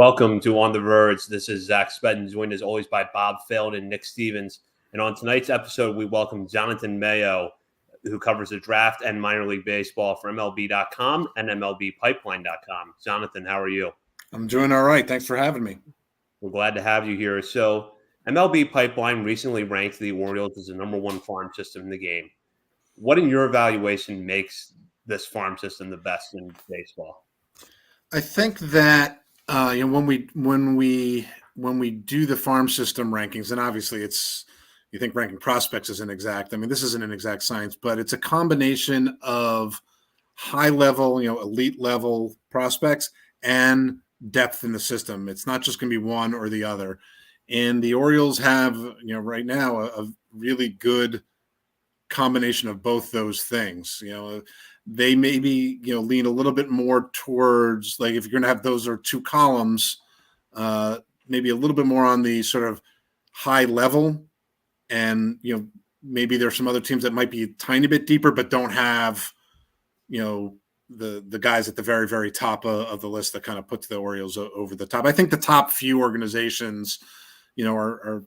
Welcome to On the Verge. This is Zach Spedden, joined as always by Bob Feld and Nick Stevens. And on tonight's episode, we welcome Jonathon Mayo, who covers the draft and minor league baseball for MLB.com and MLBpipeline.com. Jonathon, how are you? I'm doing all right. Thanks for having me. We're glad to have you here. So, MLB Pipeline recently ranked the Orioles as the number one farm system in the game. What, in your evaluation, makes this farm system the best in baseball? I think that when we do the farm system rankings, and obviously you think ranking prospects isn't exact. I mean, this isn't an exact science, but it's a combination of high level, elite level prospects and depth in the system. It's not just going to be one or the other. And the Orioles have, right now a really good combination of both those things. They maybe, lean a little bit more towards, like, if you're going to have those or two columns, maybe a little bit more on the sort of high level. And, maybe there's some other teams that might be a tiny bit deeper, but don't have, the guys at the very, very top of the list that kind of puts the Orioles over the top. I think the top few organizations, are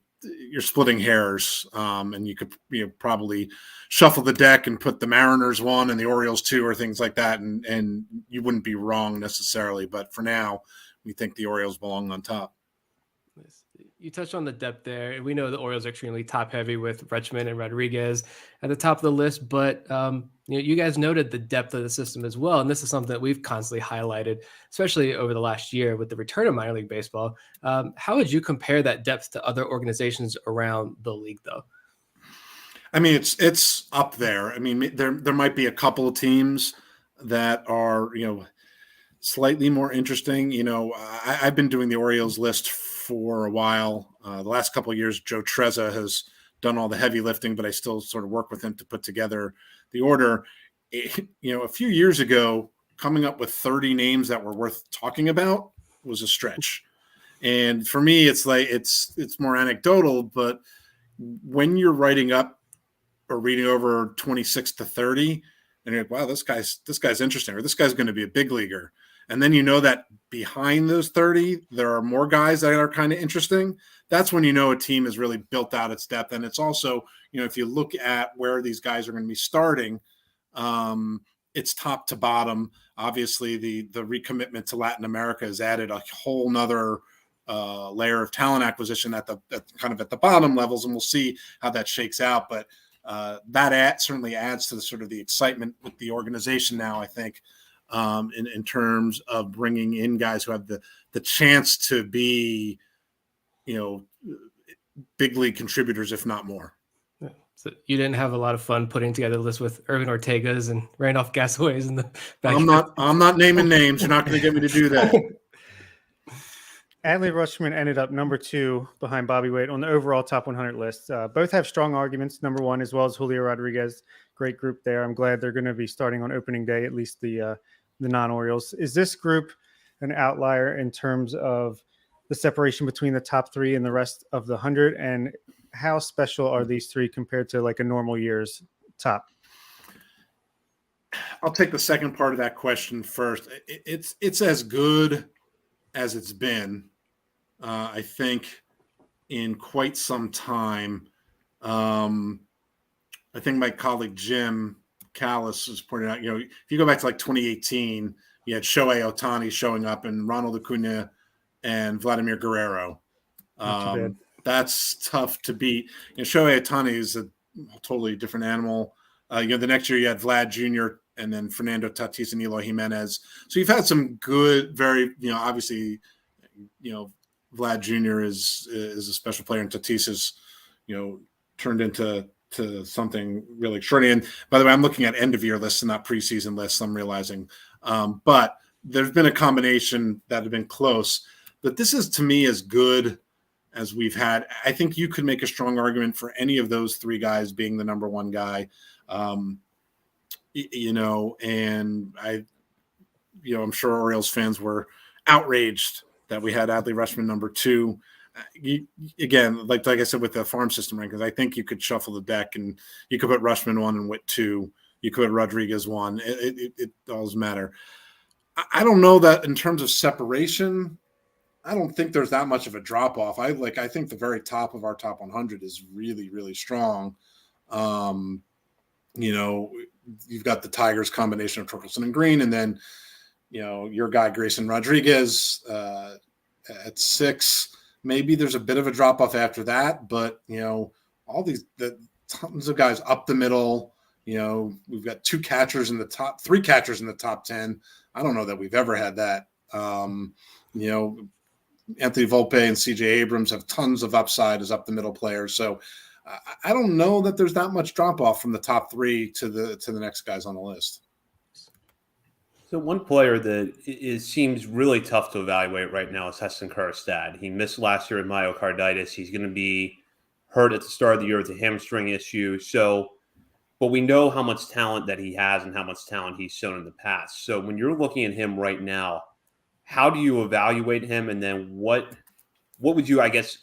you're splitting hairs, and you could probably shuffle the deck and put the Mariners 1 and the Orioles 2 or things like that, and you wouldn't be wrong necessarily. But for now, we think the Orioles belong on top. You touched on the depth there. We know the Orioles are extremely top heavy with Rushman and Rodriguez at the top of the list, but you guys noted the depth of the system as well. And this is something that we've constantly highlighted, especially over the last year with the return of minor league baseball. How would you compare that depth to other organizations around the league, though? I mean, it's up there. I mean, there might be a couple of teams that are, slightly more interesting. I've been doing the Orioles list for a while. The last couple of years, Joe Trezza has done all the heavy lifting, but I still sort of work with him to put together the order. A few years ago, coming up with 30 names that were worth talking about was a stretch. And for me, it's like, it's more anecdotal, but when you're writing up or reading over 26 to 30, and you're like, wow, this guy's interesting, or this guy's going to be a big leaguer. And then that behind those 30, there are more guys that are kind of interesting. That's when a team has really built out its depth. And it's also, if you look at where these guys are going to be starting, it's top to bottom. Obviously, the recommitment to Latin America has added a whole nother layer of talent acquisition at the bottom levels, and we'll see how that shakes out. But that certainly adds to the excitement with the organization now, I think. In terms of bringing in guys who have the chance to be, big league contributors, if not more. So you didn't have a lot of fun putting together the list with Irvin Ortega's and Randolph Gasaway's in the back. I'm not naming names. You're not going to get me to do that. Adley Rushman ended up number 2 behind Bobby Witt on the overall top 100 list. Both have strong arguments, number 1, as well as Julio Rodriguez. Great group there. I'm glad they're going to be starting on opening day, at least the non-Orioles. Is this group an outlier in terms of the separation between the top 3 and the rest of the 100? And how special are these 3 compared to like a normal year's top? I'll take the second part of that question first. It's as good as it's been, I think, in quite some time. I think my colleague Jim Callis has pointed out, if you go back to like 2018, you had Shohei Ohtani showing up and Ronald Acuna and Vladimir Guerrero. That's tough to beat. Shohei Ohtani is a totally different animal. The next year you had Vlad Jr. and then Fernando Tatis and Eloy Jimenez. So you've had some good, very, obviously, Vlad Jr. is a special player, and Tatis is, turned into something really extraordinary. And by the way, I'm looking at end of year lists and not preseason lists, I'm realizing. But there's been a combination that have been close. But this is, to me, as good as we've had. I think you could make a strong argument for any of those 3 guys being the number 1 guy. And I'm sure Orioles fans were outraged that we had Adley Rushman number 2. Again, like I said, with the farm system rankings, I think you could shuffle the deck and you could put Rushman 1 and Witt 2. You could put Rodriguez 1. It doesn't matter. I don't know that in terms of separation, I don't think there's that much of a drop off. I think the very top of our top 100 is really, really strong. You've got the Tigers combination of Torkelson and Green, and then, your guy Grayson Rodriguez at 6. Maybe there's a bit of a drop off after that, but all the tons of guys up the middle. We've got 3 catchers in the top 10. I don't know that we've ever had that. Anthony Volpe and CJ Abrams have tons of upside as up the middle players. So I don't know that there's that much drop off from the top 3 to the next guys on the list. So one player that seems really tough to evaluate right now is Heston Kjerstad. He missed last year with myocarditis. He's going to be hurt at the start of the year with a hamstring issue. But we know how much talent that he has and how much talent he's shown in the past. So when you're looking at him right now, how do you evaluate him? And then what would you, I guess,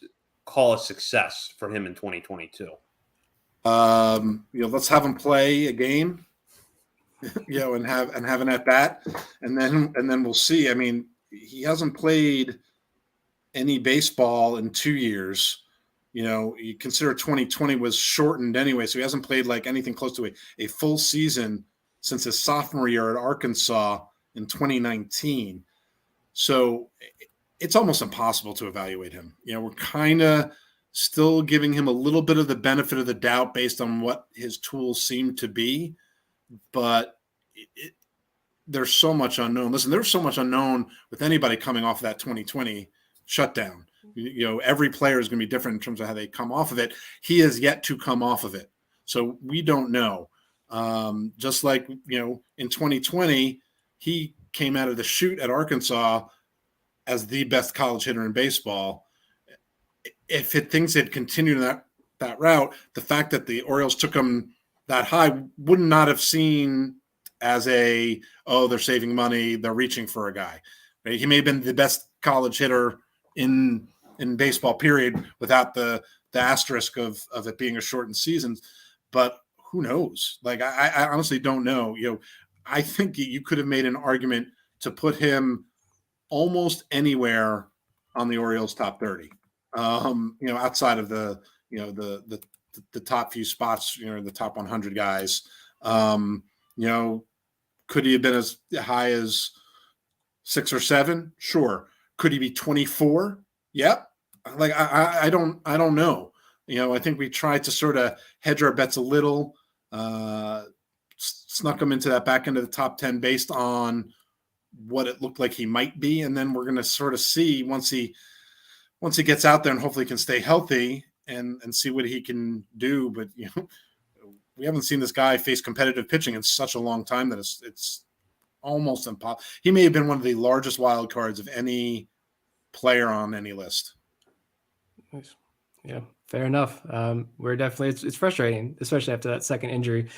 call a success for him in 2022? Let's have him play a game, and have an at bat, and then we'll see. I mean, he hasn't played any baseball in 2 years. You consider 2020 was shortened anyway, so he hasn't played like anything close to a full season since his sophomore year at Arkansas in 2019. So it's almost impossible to evaluate him. We're kind of still giving him a little bit of the benefit of the doubt based on what his tools seem to be, but there's so much unknown. Listen, there's so much unknown with anybody coming off of that 2020 shutdown. Every player is going to be different in terms of how they come off of it. He has yet to come off of it. So we don't know. Just like, in 2020, he came out of the chute at Arkansas as the best college hitter in baseball. If things had continued that route, the fact that the Orioles took him that high would not have seen as they're saving money, they're reaching for a guy. Right? He may have been the best college hitter in baseball, period, without the asterisk of it being a shortened season. But who knows? Like, I honestly don't know. I think you could have made an argument to put him almost anywhere on the Orioles top 30. Outside of the top few spots, the top 100 guys. Could he have been as high as 6 or 7? Sure. Could he be 24? Yep. Like, I don't know. I think we tried to sort of hedge our bets a little, snuck him into that back end of the top 10 based on what it looked like he might be. And then we're going to sort of see once he gets out there and hopefully can stay healthy and see what he can do. But, we haven't seen this guy face competitive pitching in such a long time that it's almost impossible. He may have been one of the largest wild cards of any player on any list. Nice. Yeah, fair enough. We're definitely, it's frustrating, especially after that second injury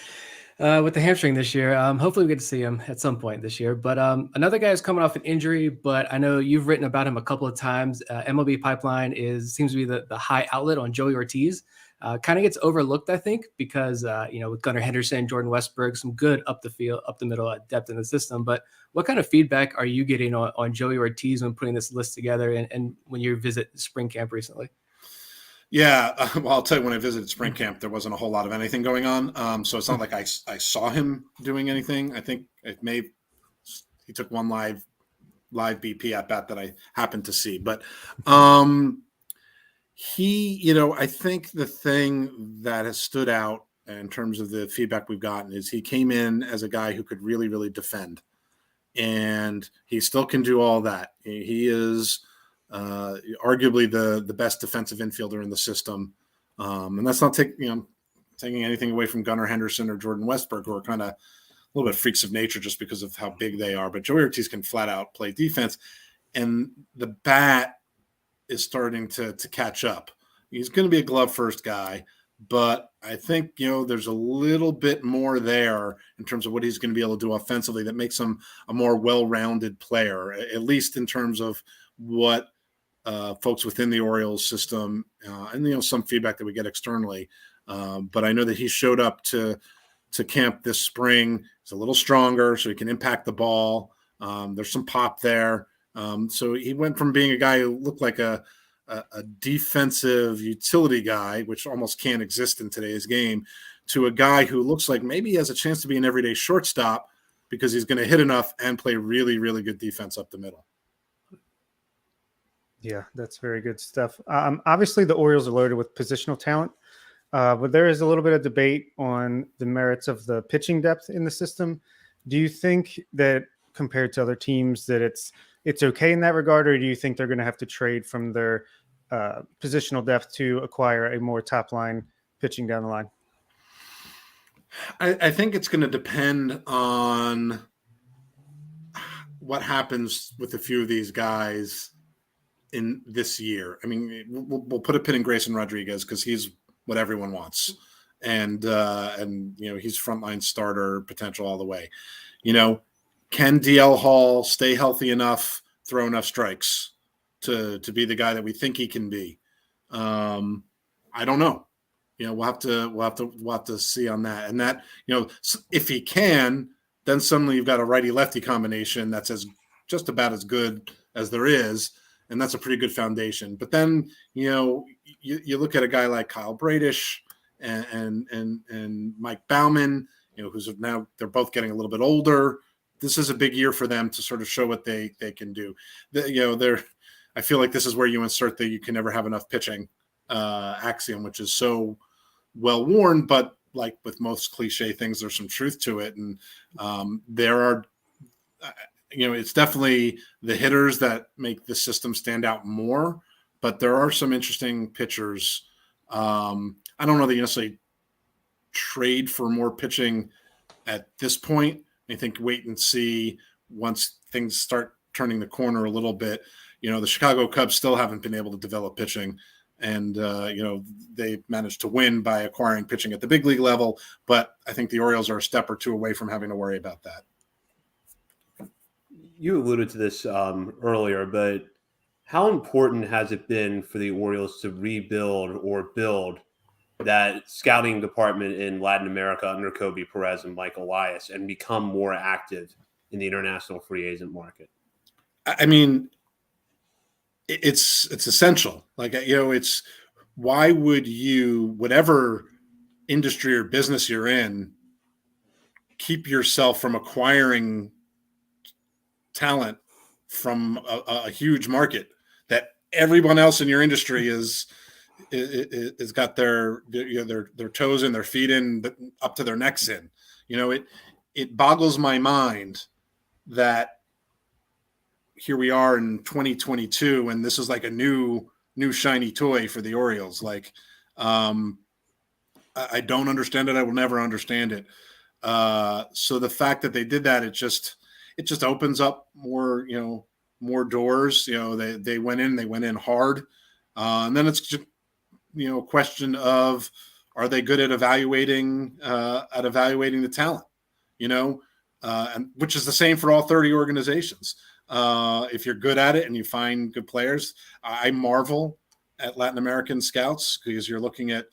with the hamstring this year. Hopefully we get to see him at some point this year. But another guy is coming off an injury, but I know you've written about him a couple of times. MLB Pipeline seems to be the high outlet on Joey Ortiz. Kind of gets overlooked, I think, because, with Gunnar Henderson, Jordan Westburg, some good up the middle depth in the system. But what kind of feedback are you getting on Joey Ortiz when putting this list together and when you visit spring camp recently? Yeah, well, I'll tell you, when I visited spring camp, there wasn't a whole lot of anything going on. So it's not like I saw him doing anything. I think he took one live BP at bat that I happened to see. But I think the thing that has stood out in terms of the feedback we've gotten is he came in as a guy who could really, really defend. And he still can do all that. He is arguably the best defensive infielder in the system. And that's not taking anything away from Gunnar Henderson or Jordan Westburg, who are kind of a little bit freaks of nature just because of how big they are. But Joey Ortiz can flat out play defense. And the bat is starting to catch up. He's going to be a glove first guy, but I think, there's a little bit more there in terms of what he's going to be able to do offensively that makes him a more well-rounded player, at least in terms of what folks within the Orioles system and, some feedback that we get externally. But I know that he showed up to camp this spring. He's a little stronger, so he can impact the ball. There's some pop there. So he went from being a guy who looked like a defensive utility guy, which almost can't exist in today's game, to a guy who looks like maybe he has a chance to be an everyday shortstop because he's going to hit enough and play really, really good defense up the middle. Yeah, that's very good stuff. Obviously, the Orioles are loaded with positional talent, but there is a little bit of debate on the merits of the pitching depth in the system. Do you think that compared to other teams that it's okay in that regard, or do you think they're going to have to trade from their positional depth to acquire a more top line pitching down the line? I think it's going to depend on what happens with a few of these guys in this year. I mean, we'll put a pin in Grayson Rodriguez because he's what everyone wants. And he's frontline starter potential all the way. Can DL Hall stay healthy enough, throw enough strikes to be the guy that we think he can be? I don't know. We'll have to see on that. And that, if he can, then suddenly you've got a righty lefty combination that's just about as good as there is. And that's a pretty good foundation. But then, you look at a guy like Kyle Bratis and Mike Baumann, who's now they're both getting a little bit older. This is a big year for them to sort of show what they can do. I feel like this is where you insert the you can never have enough pitching axiom, which is so well worn, but like with most cliche things, there's some truth to it. And there are, it's definitely the hitters that make the system stand out more, but there are some interesting pitchers. I don't know that you necessarily trade for more pitching at this point. I think wait and see once things start turning the corner a little bit. The Chicago Cubs still haven't been able to develop pitching, and they managed to win by acquiring pitching at the big league level. But I think the Orioles are a step or two away from having to worry about that. You alluded to this earlier, but how important has it been for the Orioles to rebuild or build that scouting department in Latin America under Kobe Perez and Mike Elias and become more active in the international free agent market? I mean, it's essential. Like, it's why would you, whatever industry or business you're in, keep yourself from acquiring talent from a huge market that everyone else in your industry is got their toes in, their feet in, up to their necks in. It boggles my mind that here we are in 2022, and this is like a new shiny toy for the Orioles. Like, I don't understand it. I will never understand it. So the fact that they did that, it just opens up more doors. They went in hard. And then it's just, a question of, are they good at evaluating the talent, and which is the same for all 30 organizations. If you're good at it and you find good players, I marvel at Latin American scouts because you're looking at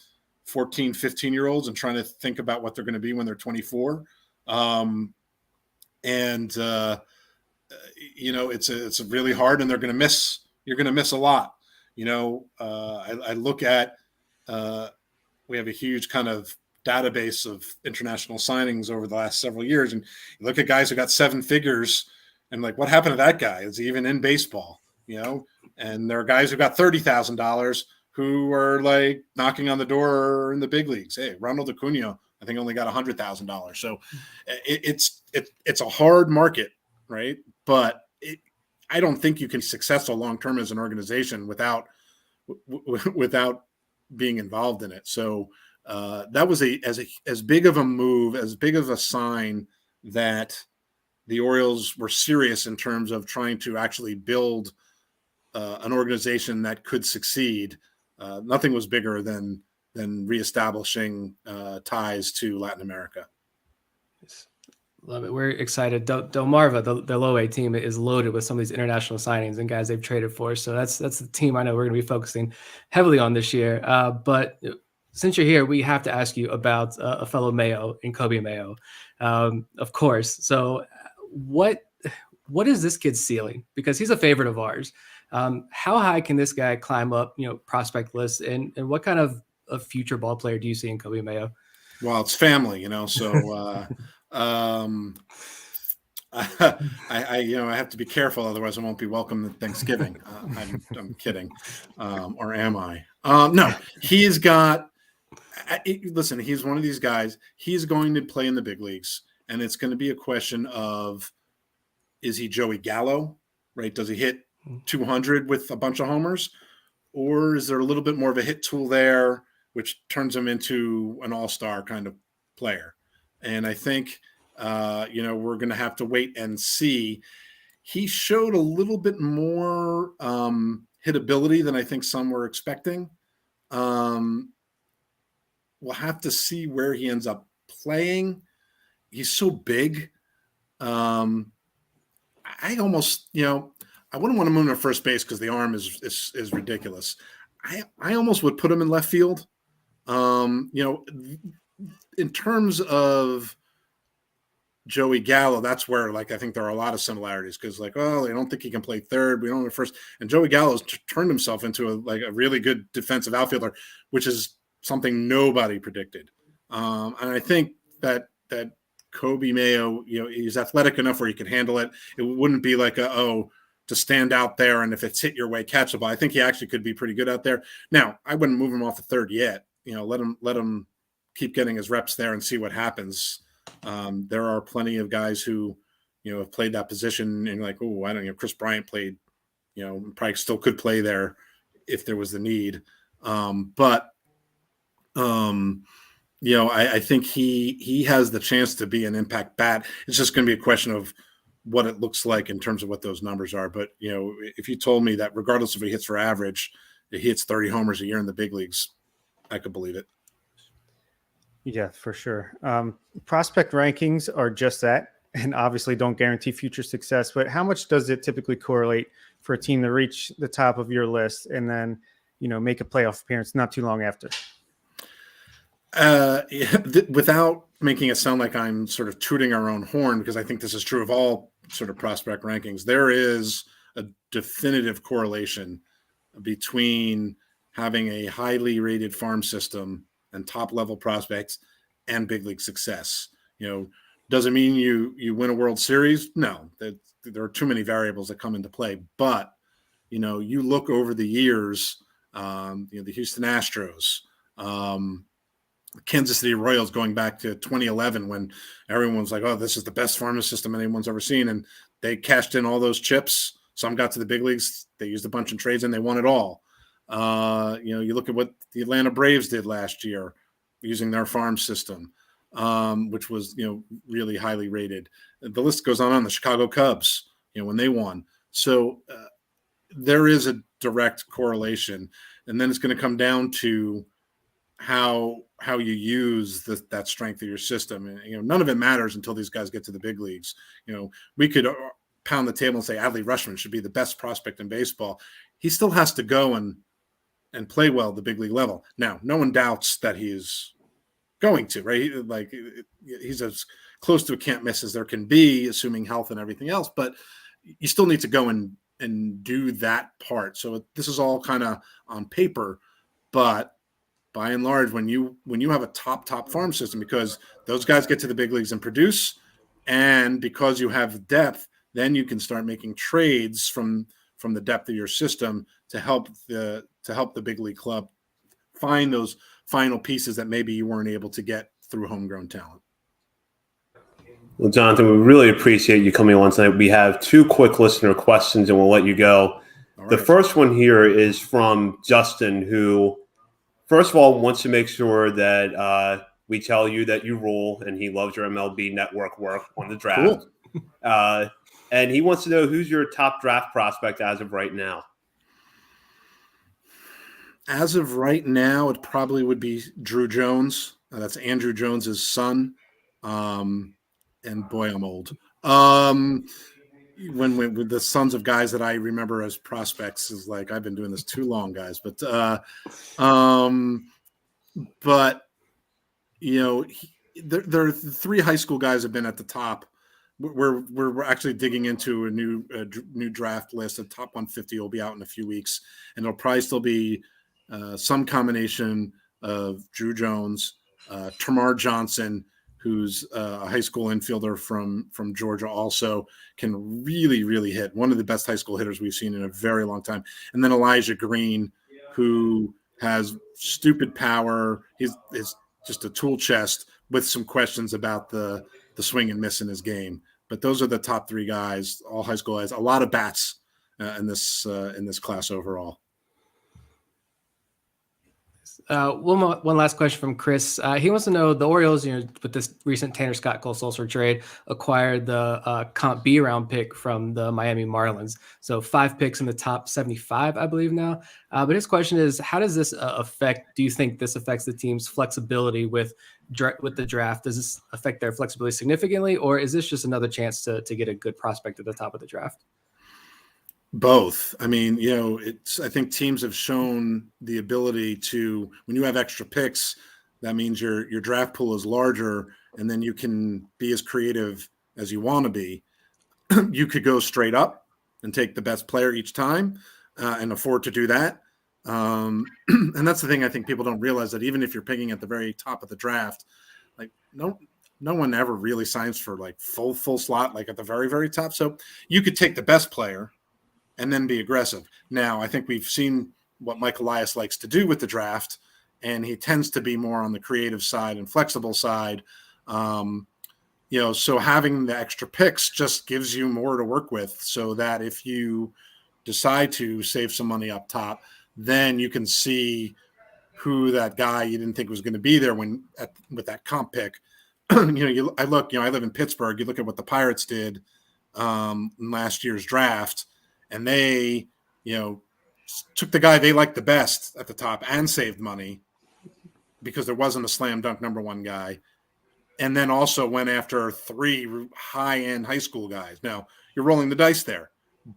14, 15-year-olds and trying to think about what they're going to be when they're 24. It's really hard, and you're going to miss a lot. I look at, we have a huge kind of database of international signings over the last several years. And you look at guys who got 7 figures and like, what happened to that guy? Is he even in baseball? And there are guys who got $30,000 who are like knocking on the door in the big leagues. Hey, Ronald Acuna, I think only got $100,000. So it's a hard market, right? But I don't think you can be successful long-term as an organization without being involved in it. So that was as big of a move, as big of a sign that the Orioles were serious in terms of trying to actually build an organization that could succeed. Nothing was bigger than reestablishing ties to Latin America. Love it. We're excited. Delmarva, the low A team, is loaded with some of these international signings and guys they've traded for. So that's the team I know we're going to be focusing heavily on this year. But since you're here, we have to ask you about a fellow Mayo in Kobe Mayo, of course. So what what is this kid's ceiling? Because he's a favorite of ours. How high can this guy climb up, prospect list, and what kind of a future ball player do you see in Kobe Mayo? Well, it's family, so I have to be careful, otherwise I won't be welcome at Thanksgiving. I'm kidding, or am I? No, he's got. Listen, he's one of these guys. He's going to play in the big leagues, and it's going to be a question of, is he Joey Gallo, right? Does he hit 200 with a bunch of homers, or is there a little bit more of a hit tool there, which turns him into an all-star kind of player? And I think, we're going to have to wait and see. He showed a little bit more hitability than I think some were expecting. We'll have to see where he ends up playing. He's so big. I almost, I wouldn't want to move him to first base because the arm is ridiculous. I almost would put him in left field. In terms of Joey Gallo, that's where I think there are a lot of similarities because I don't think he can play third. We don't have first. And Joey Gallo's turned himself into a really good defensive outfielder, which is something nobody predicted. And I think that Kobe Mayo, he's athletic enough where he can handle it. It wouldn't be to stand out there and if it's hit your way, catch the ball. I think he actually could be pretty good out there. Now, I wouldn't move him off the third yet. Let him keep getting his reps there and see what happens. There are plenty of guys who, have played that position and I don't know. Chris Bryant played, probably still could play there if there was the need. I think he has the chance to be an impact bat. It's just going to be a question of what it looks like in terms of what those numbers are. But, if you told me that regardless if he hits for average, he hits 30 homers a year in the big leagues, I could believe it. Yeah, for sure. Prospect rankings are just that, and obviously don't guarantee future success. But how much does it typically correlate for a team to reach the top of your list and then, make a playoff appearance not too long after? Without making it sound like I'm sort of tooting our own horn, because I think this is true of all sort of prospect rankings, there is a definitive correlation between having a highly rated farm system and top level prospects and big league success. Doesn't mean you win a World Series. No, there are too many variables that come into play. But, you look over the years, the Houston Astros, Kansas City Royals going back to 2011 when everyone's like, oh, this is the best farm system anyone's ever seen. And they cashed in all those chips. Some got to the big leagues. They used a bunch of trades and they won it all. You look at what the Atlanta Braves did last year using their farm system, which was, really highly rated. The list goes on. The Chicago Cubs, when they won. So there is a direct correlation. And then it's going to come down to how you use that strength of your system. And, none of it matters until these guys get to the big leagues. We could pound the table and say Adley Rushman should be the best prospect in baseball. He still has to go and play well at the big league level. Now, no one doubts that he's going to, right? He's as close to a can't miss as there can be, assuming health and everything else, but you still need to go and do that part. So this is all kind of on paper, but by and large, when you have a top farm system, because those guys get to the big leagues and produce, and because you have depth, then you can start making trades from the depth of your system to help the big league club find those final pieces that maybe you weren't able to get through homegrown talent. Well, Jonathon, we really appreciate you coming on tonight. We have 2 quick listener questions and we'll let you go. The first one here is from Justin, who first of all wants to make sure that we tell you that you rule and he loves your MLB network work on the draft. Cool. And he wants to know who's your top draft prospect as of right now. As of right now, it probably would be Drew Jones. That's Andrew Jones's son. And boy, I'm old. When with the sons of guys that I remember as prospects is I've been doing this too long, guys. But there are 3 high school guys have been at the top we're actually digging into a new draft list. The top 150 will be out in a few weeks, and it'll probably still be some combination of Drew Jones, Tamar Johnson, who's a high school infielder from Georgia, also can really hit. One of the best high school hitters we've seen in a very long time. And then Elijah Green, who has stupid power. He's just a tool chest with some questions about the swing and miss in his game. But those are the top 3 guys, all high school guys. A lot of bats in this class overall. One last question from Chris. He wants to know, the Orioles, with this recent Tanner Scott Cole Sulser trade, acquired the Comp B round pick from the Miami Marlins. So 5 picks in the top 75, I believe now. But his question is, how does this do you think this affects the team's flexibility with the draft? Does this affect their flexibility significantly, or is this just another chance to get a good prospect at the top of the draft? Both. I mean, I think teams have shown the ability to, when you have extra picks, that means your draft pool is larger, and then you can be as creative as you want to be. You could go straight up and take the best player each time and afford to do that. And that's the thing I think people don't realize, that even if you're picking at the very top of the draft, like no one ever really signs for like full slot, like at the very, very top. So you could take the best player and then be aggressive. Now, I think we've seen what Mike Elias likes to do with the draft, and he tends to be more on the creative side and flexible side. So having the extra picks just gives you more to work with, so that if you decide to save some money up top, then you can see who that guy you didn't think was going to be there with that comp pick. I live in Pittsburgh. You look at what the Pirates did in last year's draft, and they, took the guy they liked the best at the top and saved money because there wasn't a slam dunk number 1 guy. And then also went after 3 high-end high school guys. Now, you're rolling the dice there,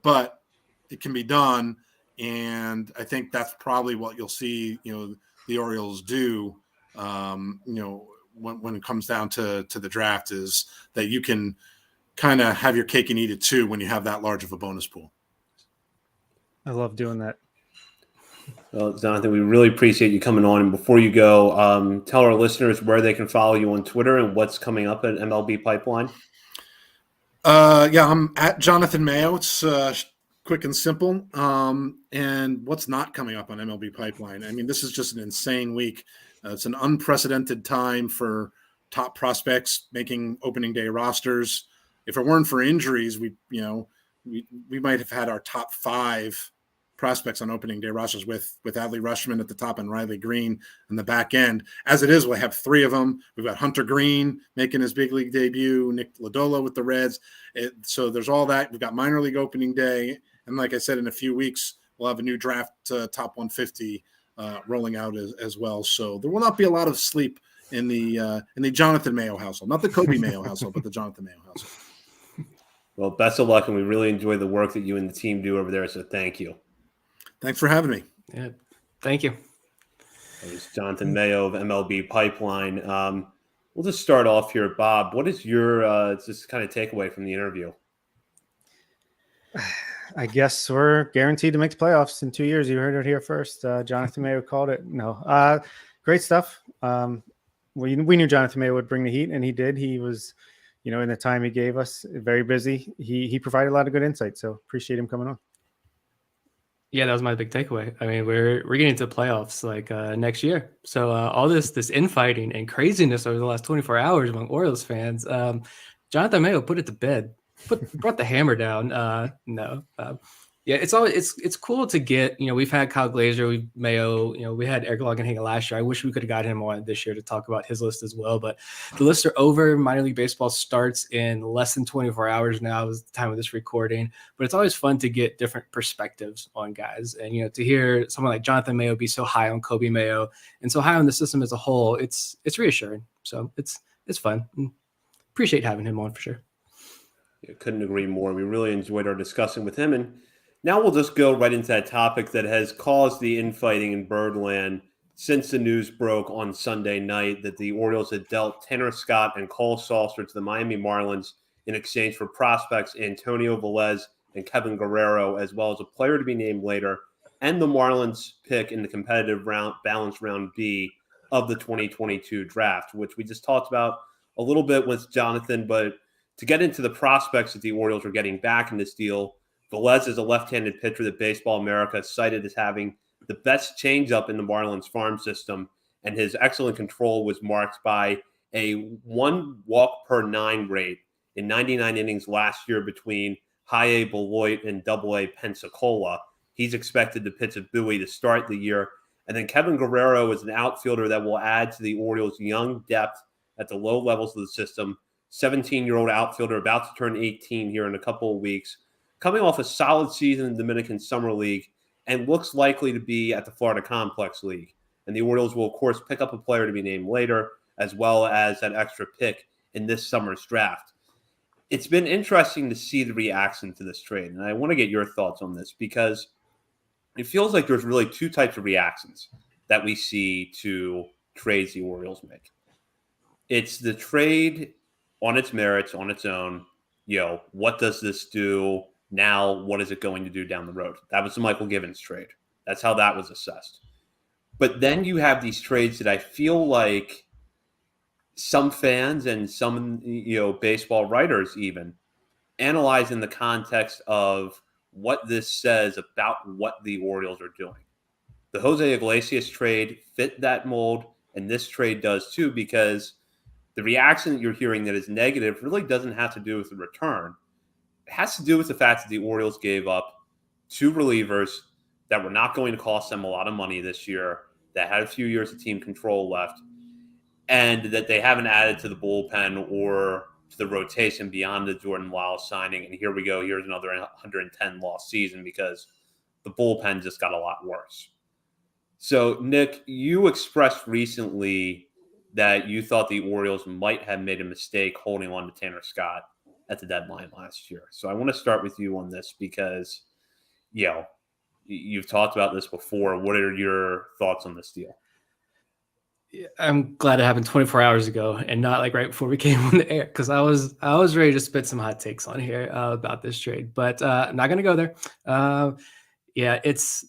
but it can be done. And I think that's probably what you'll see, the Orioles do, when it comes down to the draft, is that you can kind of have your cake and eat it too when you have that large of a bonus pool. I love doing that. Well, Jonathan, we really appreciate you coming on. And before you go, tell our listeners where they can follow you on Twitter and what's coming up at MLB Pipeline. I'm at Jonathon Mayo. It's quick and simple. And what's not coming up on MLB Pipeline? I mean, this is just an insane week. It's an unprecedented time for top prospects making opening day rosters. If it weren't for injuries, we might have had our top 5 prospects on opening day rosters with Adley Rushman at the top and Riley Green in the back end. As it is, we'll have 3 of them. We've got Hunter Green making his big league debut, Nick Lodolo with the Reds. So there's all that. We've got minor league opening day. And like I said, in a few weeks, we'll have a new draft top 150 rolling out as well. So there will not be a lot of sleep in the Jonathon Mayo household, not the Kobe Mayo household, but the Jonathon Mayo household. Well, best of luck, and we really enjoy the work that you and the team do over there, so thank you. Thanks for having me. Yeah, thank you. It's Jonathon Mayo of MLB Pipeline. We'll just start off here. Bob, what is your just kind of takeaway from the interview? I guess we're guaranteed to make the playoffs in 2 years. You heard it here first. Jonathon Mayo called it. No, great stuff. We knew Jonathon Mayo would bring the heat, and he did. He was, in the time he gave us, very busy. He provided a lot of good insight, so appreciate him coming on. Yeah, that was my big takeaway. I mean, we're getting into the playoffs like next year. So all this infighting and craziness over the last 24 hours among Orioles fans, Jonathon Mayo put it to bed, brought the hammer down. Yeah, it's cool to get, we've had Kyle Glaser, we've Mayo, we had Eric Longenhagen last year. I wish we could have got him on this year to talk about his list as well, but the lists are over. Minor league baseball starts in less than 24 hours now is the time of this recording, but it's always fun to get different perspectives on guys. And, to hear someone like Jonathon Mayo be so high on Kobe Mayo and so high on the system as a whole, it's reassuring. So it's fun. Appreciate having him on for sure. Yeah, couldn't agree more. We really enjoyed our discussion with him. And now we'll just go right into that topic that has caused the infighting in Birdland since the news broke on Sunday night that the Orioles had dealt Tanner Scott and Cole Sulser to the Miami Marlins in exchange for prospects Antonio Velez and Kevin Guerrero, as well as a player to be named later, and the Marlins pick in the competitive balance round B of the 2022 draft, which we just talked about a little bit with Jonathon. But to get into the prospects that the Orioles are getting back in this deal, Velez is a left-handed pitcher that Baseball America cited as having the best changeup in the Marlins farm system, and his excellent control was marked by a 1 walk per 9 rate in 99 innings last year between High A Beloit and Double A Pensacola. He's expected to pitch at Bowie to start the year. And then Kevin Guerrero is an outfielder that will add to the Orioles' young depth at the low levels of the system. 17-year-old outfielder about to turn 18 here in a couple of weeks, coming off a solid season in the Dominican Summer League, and looks likely to be at the Florida Complex League. And the Orioles will, of course, pick up a player to be named later, as well as that extra pick in this summer's draft. It's been interesting to see the reaction to this trade, and I want to get your thoughts on this because it feels like there's really two types of reactions that we see to trades the Orioles make. It's the trade on its merits, on its own. What does this do now? What is it going to do down the road? That was the Michael Givens trade. That's how that was assessed. But then you have these trades that I feel like some fans and some baseball writers even analyze in the context of what this says about what the Orioles are doing. The Jose Iglesias trade fit that mold, and this trade does too, because the reaction that you're hearing that is negative really doesn't have to do with the return. It has to do with the fact that the Orioles gave up 2 relievers that were not going to cost them a lot of money this year, that had a few years of team control left, and that they haven't added to the bullpen or to the rotation beyond the Jordan Lyles signing. And here we go. Here's another 110-loss season because the bullpen just got a lot worse. So, Nick, you expressed recently that you thought the Orioles might have made a mistake holding on to Tanner Scott at the deadline last year. So I want to start with you on this because, you've talked about this before. What are your thoughts on this deal? I'm glad it happened 24 hours ago and not like right before we came on the air, because I was ready to spit some hot takes on here about this trade, but I'm not going to go there.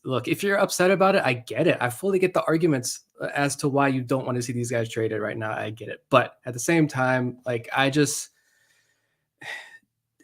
Look, if you're upset about it, I get it. I fully get the arguments as to why you don't want to see these guys traded right now. I get it. But at the same time,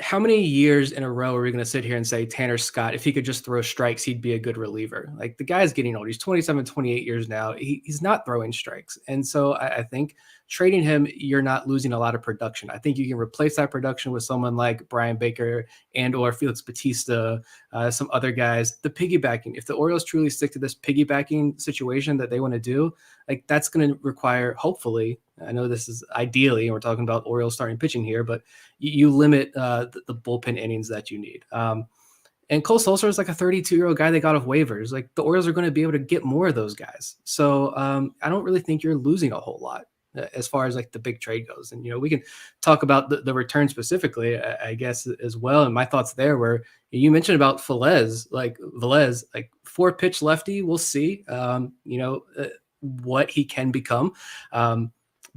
how many years in a row are we going to sit here and say Tanner Scott, if he could just throw strikes, he'd be a good reliever? Like, the guy's getting old. He's 27, 28 years now. He's not throwing strikes. And so I think trading him, you're not losing a lot of production. I think you can replace that production with someone like Brian Baker and or Felix Bautista, some other guys. The piggybacking, if the Orioles truly stick to this piggybacking situation that they want to do, like, that's going to require, hopefully, I know this is ideally, and we're talking about Orioles starting pitching here, but you limit the bullpen innings that you need. And Cole Sulser is like a 32-year-old guy they got off waivers. Like, the Orioles are going to be able to get more of those guys. So I don't really think you're losing a whole lot as far as like the big trade goes. And, we can talk about the return specifically, I guess, as well. And my thoughts there were, you mentioned about Velez, like 4-pitch lefty. We'll see, what he can become.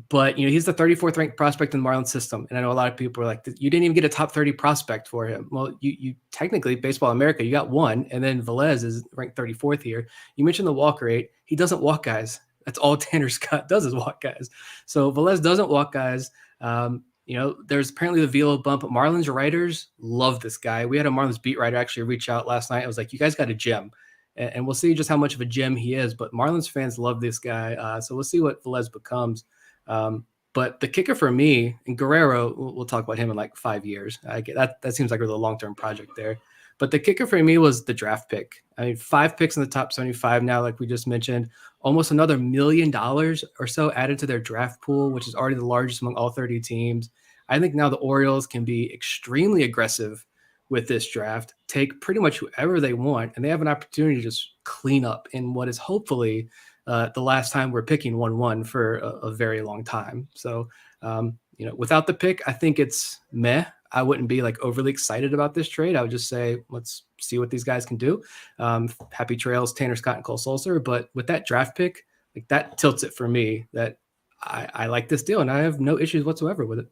But, he's the 34th ranked prospect in the Marlins system. And I know a lot of people are like, you didn't even get a top 30 prospect for him. Well, you technically, Baseball America, you got one, and then Velez is ranked 34th here. You mentioned the walk rate. He doesn't walk guys. That's all Tanner Scott does is walk guys. So Velez doesn't walk guys. There's apparently the velo bump. Marlins writers love this guy. We had a Marlins beat writer actually reach out last night. I was like, you guys got a gem. And we'll see just how much of a gem he is. But Marlins fans love this guy. So we'll see what Velez becomes. But the kicker for me, and Guerrero, we'll talk about him in like 5 years. I get that seems like a long-term project there. But the kicker for me was the draft pick. I mean, 5 picks in the top 75 now, like we just mentioned, almost another $1 million or so added to their draft pool, which is already the largest among all 30 teams. I think now the Orioles can be extremely aggressive with this draft, take pretty much whoever they want, and they have an opportunity to just clean up in what is hopefully the last time we're picking 1-1 for a very long time. So, without the pick, I think it's meh. I wouldn't be like overly excited about this trade. I would just say, let's see what these guys can do. Happy trails, Tanner Scott and Cole Sulser. But with that draft pick, like, that tilts it for me that I like this deal and I have no issues whatsoever with it.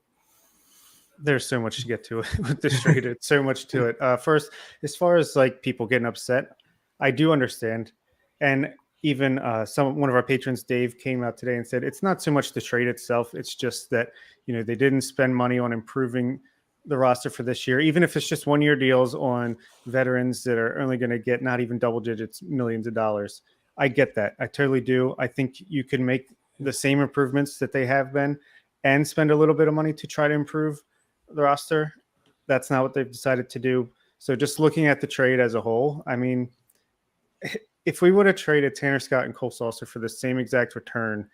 There's so much to get to with this trade. It's so much to it. First, as far as like people getting upset, I do understand. And even one of our patrons, Dave, came out today and said it's not so much the trade itself. It's just that, they didn't spend money on improving the roster for this year, even if it's just 1-year deals on veterans that are only going to get not even double digits, millions of dollars. I get that. I totally do. I think you can make the same improvements that they have been and spend a little bit of money to try to improve the roster. That's not what they've decided to do. So just looking at the trade as a whole, I mean, if we would have traded Tanner Scott and Cole Saucer for the same exact return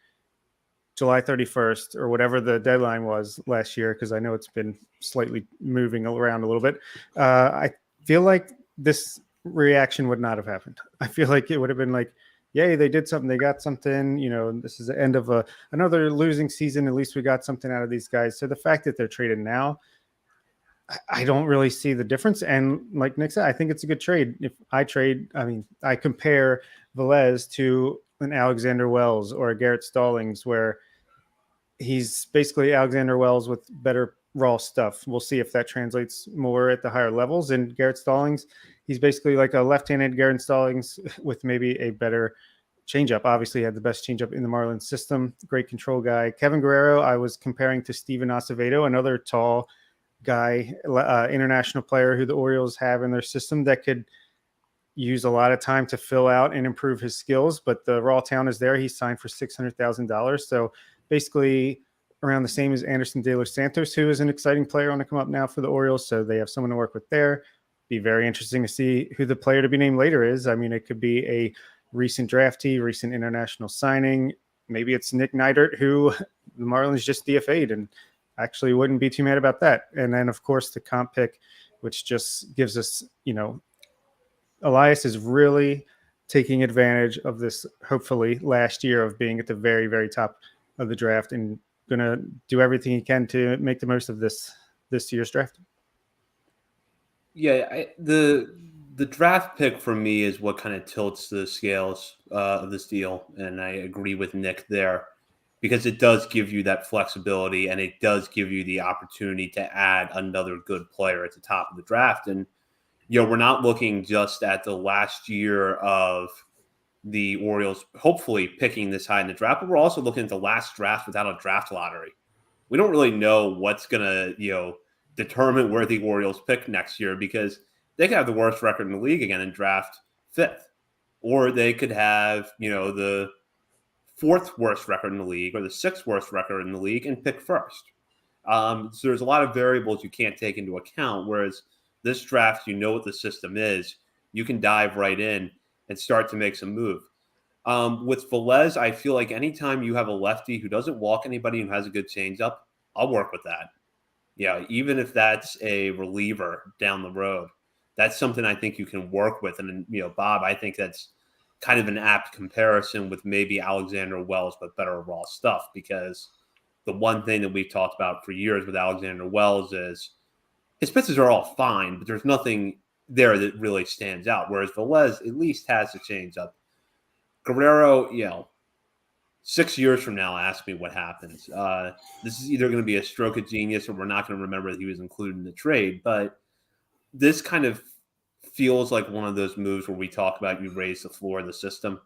July 31st or whatever the deadline was last year, because I know it's been slightly moving around a little bit, I feel like this reaction would not have happened. I feel like it would have been like, yay, they did something, they got something, this is the end of another losing season. At least we got something out of these guys. So the fact that they're traded now, I don't really see the difference. And like Nick said, I think it's a good trade. If I compare Valdez to an Alexander Wells or a Garrett Stallings, where he's basically Alexander Wells with better raw stuff. We'll see if that translates more at the higher levels. And Garrett Stallings, he's basically like a left-handed Garrett Stallings with maybe a better changeup. Obviously, he had the best changeup in the Marlins system. Great control guy. Kevin Guerrero, I was comparing to Steven Acevedo, another tall guy, international player who the Orioles have in their system that could use a lot of time to fill out and improve his skills. But the raw talent is there. He signed for $600,000. So basically around the same as Anderson De Los Santos, who is an exciting player on to come up now for the Orioles. So they have someone to work with there. Be very interesting to see who the player to be named later is. I mean, it could be a recent draftee, recent international signing. Maybe it's Nick Neidert, who the Marlins just DFA'd, and actually wouldn't be too mad about that. And then, of course, the comp pick, which just gives us, Elias is really taking advantage of this, hopefully, last year of being at the very, very top of the draft and going to do everything he can to make the most of this year's draft. Yeah, the draft pick for me is what kind of tilts the scales of this deal, and I agree with Nick there, because it does give you that flexibility and it does give you the opportunity to add another good player at the top of the draft. And we're not looking just at the last year of the Orioles hopefully picking this high in the draft, but we're also looking at the last draft without a draft lottery. We don't really know what's going to, determine where the Orioles pick next year, because they could have the worst record in the league again and draft 5th, or they could have, the 4th worst record in the league or the 6th worst record in the league and pick first. So there's a lot of variables you can't take into account, whereas this draft, what the system is, you can dive right in and start to make some move. With Valdez, I feel like anytime you have a lefty who doesn't walk anybody and has a good changeup, I'll work with that. Yeah, even if that's a reliever down the road, that's something I think you can work with. And, Bob, I think that's kind of an apt comparison with maybe Alexander Wells, but better raw stuff, because the one thing that we've talked about for years with Alexander Wells is his pitches are all fine, but there's nothing there that really stands out, whereas Valdez at least has a changeup. Guerrero, 6 years from now, ask me what happens. This is either going to be a stroke of genius or we're not going to remember that he was included in the trade. But this kind of feels like one of those moves where we talk about you raise the floor of the system.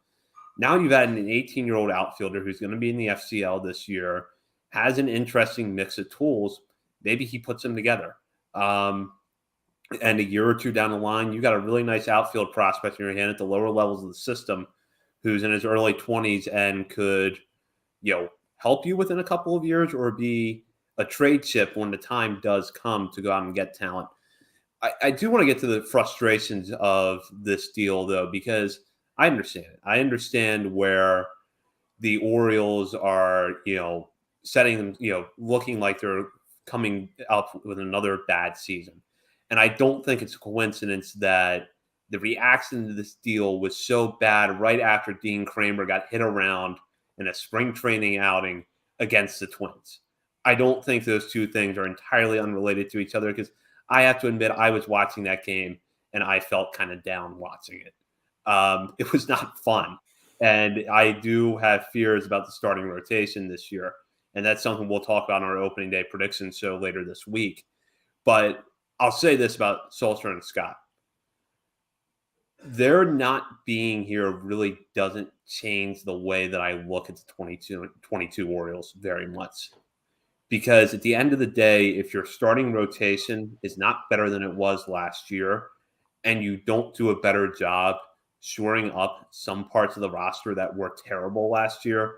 Now you've had an 18-year-old outfielder who's going to be in the FCL this year, has an interesting mix of tools. Maybe he puts them together. And a year or two down the line, you got a really nice outfield prospect in your hand at the lower levels of the system who's in his early 20s and could, help you within a couple of years or be a trade chip when the time does come to go out and get talent. I do want to get to the frustrations of this deal, though, because I understand it. I understand where the Orioles are, setting them, looking like they're coming up with another bad season. And I don't think it's a coincidence that the reaction to this deal was so bad right after Dean Kramer got hit around in a spring training outing against the Twins. I don't think those two things are entirely unrelated to each other, because I have to admit I was watching that game and I felt kind of down watching it. It was not fun. And I do have fears about the starting rotation this year. And that's something we'll talk about in our opening day prediction show later this week. But I'll say this about Sulzer and Scott. Their not being here really doesn't change the way that I look at the 22 Orioles very much. Because at the end of the day, if your starting rotation is not better than it was last year, and you don't do a better job shoring up some parts of the roster that were terrible last year,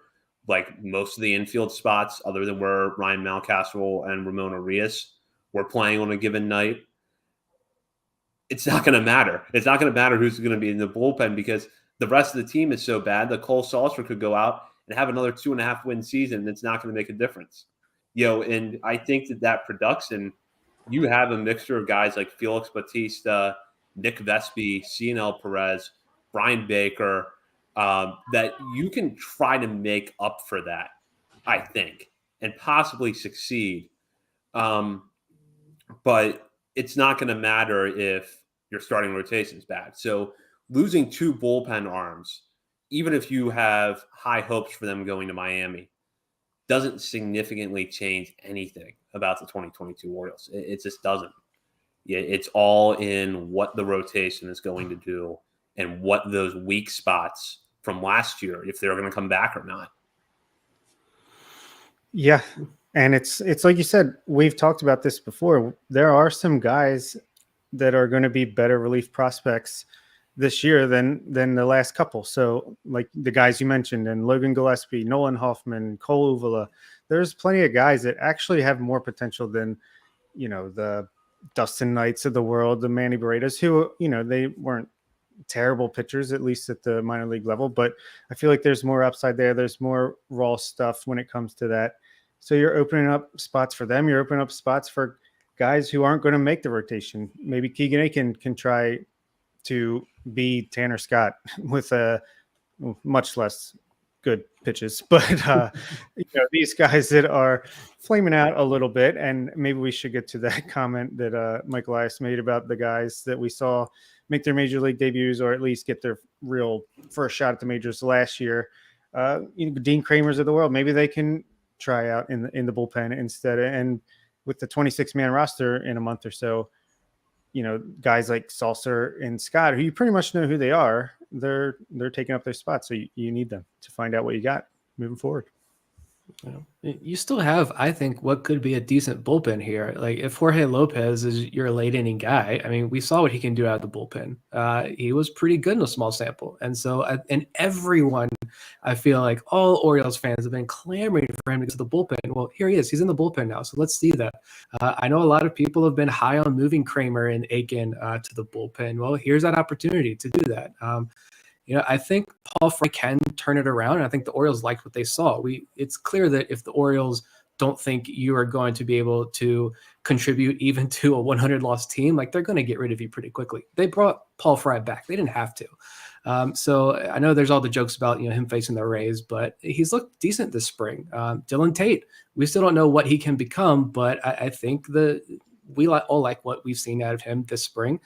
like most of the infield spots, other than where Ryan Mountcastle and Ramon Arias were playing on a given night, it's not going to matter. It's not going to matter who's going to be in the bullpen because the rest of the team is so bad that Cole Sulzer could go out and have another 2.5 win season, and it's not going to make a difference. And I think that production, you have a mixture of guys like Felix Bautista, Nick Vespi, Siena Perez, Brian Baker, that you can try to make up for that, I think, and possibly succeed. But it's not going to matter if your starting rotation is bad. So losing 2 bullpen arms, even if you have high hopes for them going to Miami, doesn't significantly change anything about the 2022 Orioles. It just doesn't. It's all in what the rotation is going to do and what those weak spots from last year, if they're going to come back or not. Yeah. And it's like you said, we've talked about this before. There are some guys that are going to be better relief prospects this year than the last couple. So like the guys you mentioned, and Logan Gillespie, Nolan Hoffman, Cole Uvala, there's plenty of guys that actually have more potential than, the Dustin Knights of the world, the Manny Barretas, who, they weren't terrible pitchers, at least at the minor league level, but I feel like there's more upside there. There's more raw stuff when it comes to that. So you're opening up spots for them. You're opening up spots for guys who aren't going to make the rotation. Maybe Keegan Aiken can try to be Tanner Scott with a much less good pitches, but these guys that are flaming out a little bit, and maybe we should get to that comment that Mike Elias made about the guys that we saw make their major league debuts, or at least get their real first shot at the majors last year. Dean Kramers of the world, maybe they can try out in the bullpen instead, and with the 26-man roster in a month or so, guys like Sulzer and Scott, who you pretty much know who they are, they're taking up their spots. So you need them to find out what you got moving forward. You still have, I think, what could be a decent bullpen here. Like if Jorge Lopez is your late inning guy, I mean, we saw what he can do out of the bullpen. He was pretty good in a small sample. And so, and everyone, I feel like all Orioles fans have been clamoring for him to get to the bullpen. Well, here he is. He's in the bullpen now. So let's see that. I know a lot of people have been high on moving Kramer and Aiken to the bullpen. Well, here's that opportunity to do that. I think Paul Fry can turn it around, and I think the Orioles liked what they saw. It's clear that if the Orioles don't think you are going to be able to contribute even to a 100-loss team, like they're going to get rid of you pretty quickly. They brought Paul Fry back. They didn't have to. So I know there's all the jokes about him facing the Rays, but he's looked decent this spring. Dylan Tate, we still don't know what he can become, but I think we all like what we've seen out of him this spring.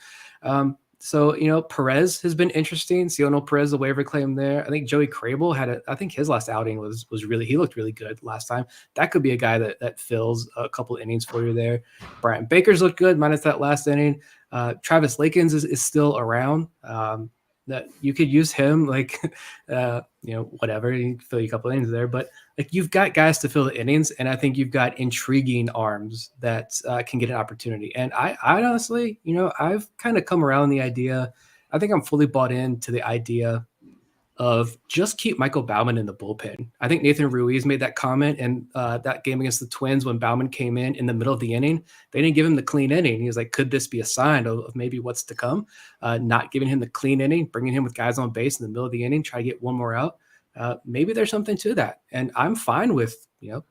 So, Perez has been interesting. Siena Perez, the waiver claim there. I think Joey Crable I think his last outing was really, he looked really good last time. That could be a guy that fills a couple innings for you there. Brian Baker's looked good, minus that last inning. Travis Lakins is still around. That you could use him whatever, you can fill you a couple innings there, but like you've got guys to fill the innings, and I think you've got intriguing arms that can get an opportunity. And I honestly, I've kind of come around the idea. I think I'm fully bought into the idea of just keep Michael Baumann in the bullpen. I think Nathan Ruiz made that comment in that game against the Twins when Baumann came in the middle of the inning. They didn't give him the clean inning. He was like, could this be a sign of maybe what's to come? Not giving him the clean inning, bringing him with guys on base in the middle of the inning, try to get one more out. Maybe there's something to that. And I'm fine with,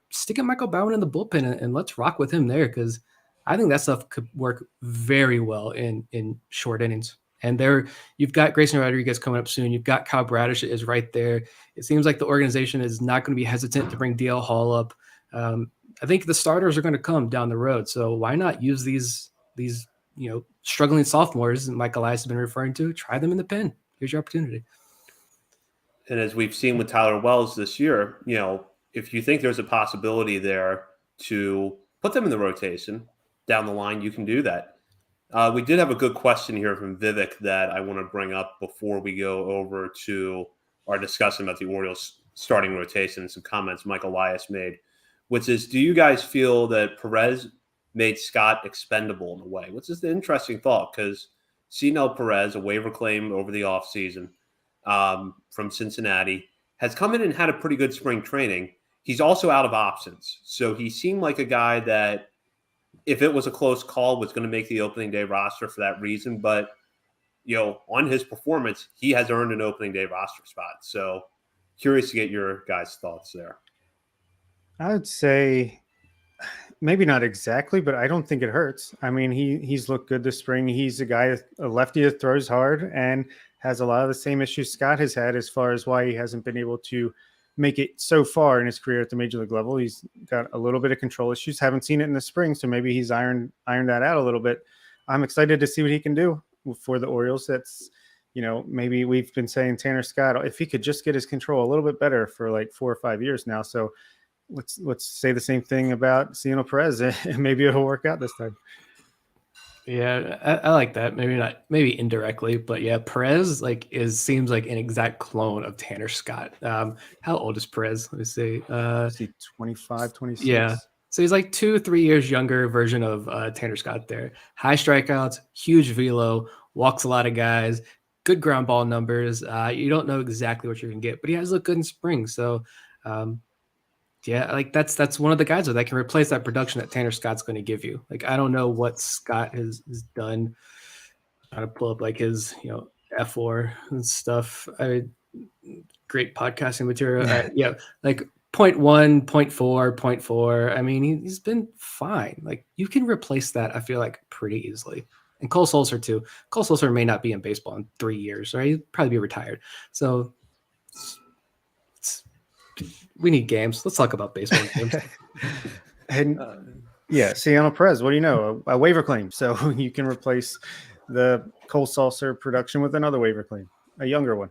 sticking Michael Baumann in the bullpen and let's rock with him there, because I think that stuff could work very well in short innings. And you've got Grayson Rodriguez coming up soon. You've got Kyle Bradish is right there. It seems like the organization is not going to be hesitant to bring DL Hall up. I think the starters are going to come down the road. So why not use these struggling sophomores that Mike Elias has been referring to? Try them in the pen. Here's your opportunity. And as we've seen with Tyler Wells this year, if you think there's a possibility there to put them in the rotation down the line, you can do that. We did have a good question here from Vivek that I want to bring up before we go over to our discussion about the Orioles starting rotation. Some comments Michael Elias made, which is, do you guys feel that Perez made Scott expendable in a way? Which is the interesting thought, because Siena Perez, a waiver claim over the offseason from Cincinnati, has come in and had a pretty good spring training. He's also out of options. So he seemed like a guy that, if it was a close call, was going to make the opening day roster for that reason. But, on his performance, he has earned an opening day roster spot. So curious to get your guys' thoughts there. I would say maybe not exactly, but I don't think it hurts. I mean, he's looked good this spring. He's a lefty that throws hard and has a lot of the same issues Scott has had as far as why he hasn't been able to make it so far in his career at the major league level. He's got a little bit of control issues. Haven't seen it in the spring, so maybe he's ironed that out a little bit. I'm excited to see what he can do for the Orioles. That's, maybe we've been saying Tanner Scott, if he could just get his control a little bit better for like 4 or 5 years now. So let's say the same thing about Siena Perez, and maybe it'll work out this time. Yeah, I like that. Maybe indirectly, but yeah, Perez seems like an exact clone of Tanner Scott. How old is Perez? Let me see. Is he 25, 26? Yeah. So he's like 2-3 years younger version of Tanner Scott there. High strikeouts, huge velo, walks a lot of guys, good ground ball numbers. You don't know exactly what you're going to get, but he has looked good in spring. So, yeah, that's one of the guys that can replace that production that Tanner Scott's going to give you. I don't know what Scott has done. I'm trying to pull up his, F4 and stuff. Great podcasting material. Yeah, 0.1, 0.4, 0.4. I mean, he's been fine. You can replace that, I feel like, pretty easily. And Cole Sulser too. Cole Sulser may not be in baseball in 3 years, right? He'd probably be retired. So we need games. Let's talk about baseball games. And Siena Perez, what do you know? A waiver claim. So you can replace the Cole Sulser production with another waiver claim, a younger one.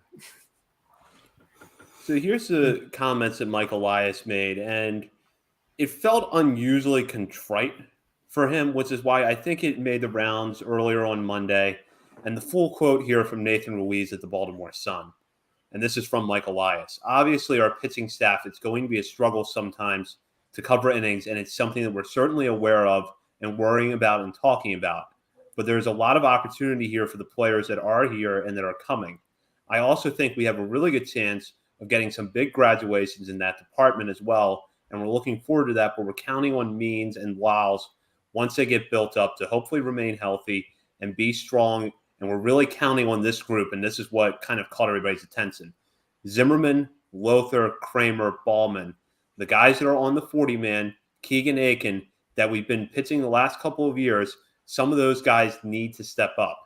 So here's the comments that Michael Elias made, and it felt unusually contrite for him, which is why I think it made the rounds earlier on Monday. And the full quote here from Nathan Ruiz at the Baltimore Sun. And this is from Michael Elias. Obviously, our pitching staff, it's going to be a struggle sometimes to cover innings, and it's something that we're certainly aware of and worrying about and talking about. But there's a lot of opportunity here for the players that are here and that are coming. I also think we have a really good chance of getting some big graduations in that department as well, and we're looking forward to that, but we're counting on Means and Wiles once they get built up to hopefully remain healthy and be strong. And we're really counting on this group, and this is what kind of caught everybody's attention. Zimmerman, Lothar, Kramer, Ballman, the guys that are on the 40-man, Keegan Aiken, that we've been pitching the last couple of years, some of those guys need to step up.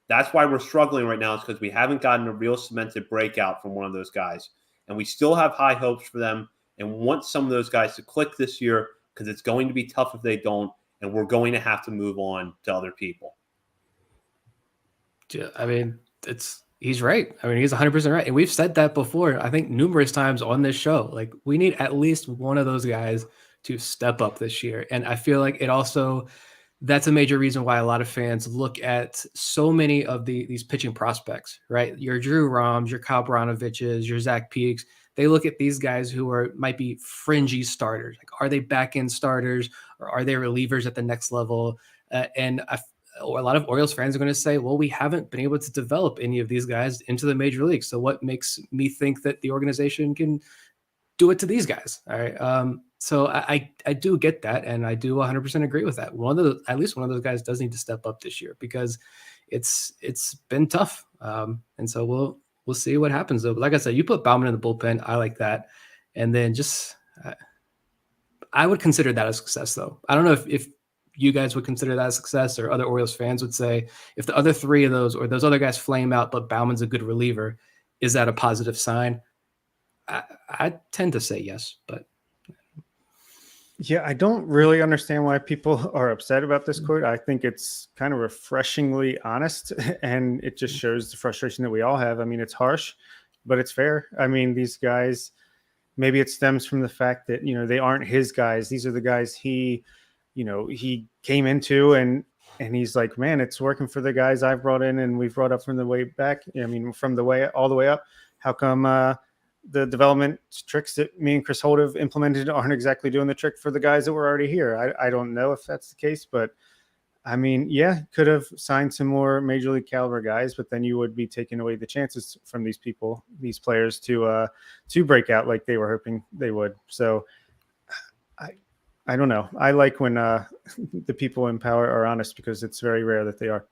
That's why we're struggling right now, is because we haven't gotten a real cemented breakout from one of those guys. And we still have high hopes for them and want some of those guys to click this year, because it's going to be tough if they don't, and we're going to have to move on to other people. I mean, he's right. I mean, he's 100% right. And we've said that before, I think numerous times on this show. We need at least one of those guys to step up this year. And I feel like that's a major reason why a lot of fans look at so many of these pitching prospects, right? Your Drew Roms, your Kyle Branoviches, your Zach Peaks. They look at these guys who might be fringy starters. Are they back-end starters, or are they relievers at the next level? A lot of Orioles fans are going to say, well, we haven't been able to develop any of these guys into the major leagues. So what makes me think that the organization can do it to these guys? All right. So I do get that. And I do 100% agree with that. At least one of those guys does need to step up this year, because it's been tough. And so we'll see what happens though. But like I said, you put Bauman in the bullpen. I like that. And then I would consider that a success though. I don't know if you guys would consider that a success, or other Orioles fans would say, if the other three of those or those other guys flame out, but Bauman's a good reliever, is that a positive sign? I tend to say yes, but yeah, I don't really understand why people are upset about this quote. I think it's kind of refreshingly honest, and it just shows the frustration that we all have. I mean, it's harsh, but it's fair. I mean, these guys, maybe it stems from the fact that, they aren't his guys. These are the guys he came into, and he's like, man, it's working for the guys I've brought in and we've brought up from the way back. I mean, from the way all the way up. How come the development tricks that me and Chris Holt have implemented aren't exactly doing the trick for the guys that were already here? I don't know if that's the case, but I mean, yeah, could have signed some more major league caliber guys, but then you would be taking away the chances from these players to break out like they were hoping they would. So I don't know. I like when the people in power are honest, because it's very rare that they are.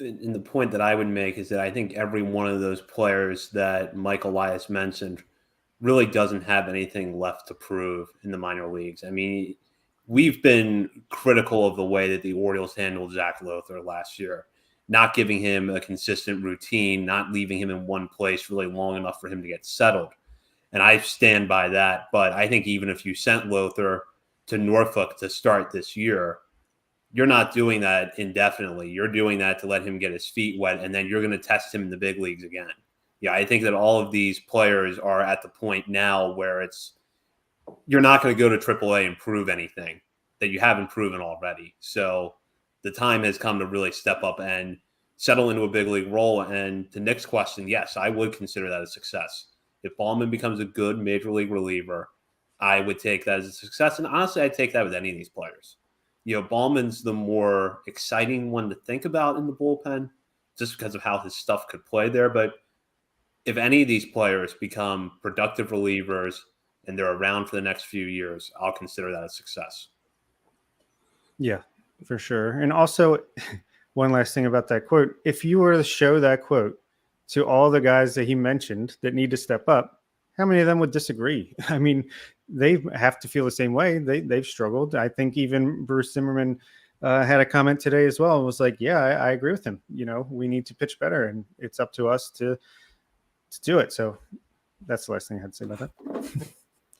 And the point that I would make is that I think every one of those players that Mike Elias mentioned really doesn't have anything left to prove in the minor leagues. I mean, we've been critical of the way that the Orioles handled Zach Lowther last year, not giving him a consistent routine, not leaving him in one place really long enough for him to get settled. And I stand by that. But I think even if you sent Lowther to Norfolk to start this year, you're not doing that indefinitely. You're doing that to let him get his feet wet, and then you're going to test him in the big leagues again. Yeah, I think that all of these players are at the point now where you're not going to go to AAA and prove anything that you haven't proven already. So the time has come to really step up and settle into a big league role. And to Nick's question, yes, I would consider that a success. If Ballman becomes a good major league reliever, I would take that as a success. And honestly, I'd take that with any of these players. Ballman's the more exciting one to think about in the bullpen just because of how his stuff could play there. But if any of these players become productive relievers and they're around for the next few years, I'll consider that a success. Yeah, for sure. And also, one last thing about that quote. If you were to show that quote to all the guys that he mentioned that need to step up, how many of them would disagree? I mean, they have to feel the same way. They've struggled. I think even Bruce Zimmerman had a comment today as well. It was like, yeah, I agree with him. We need to pitch better, and it's up to us to do it. So that's the last thing I had to say about that.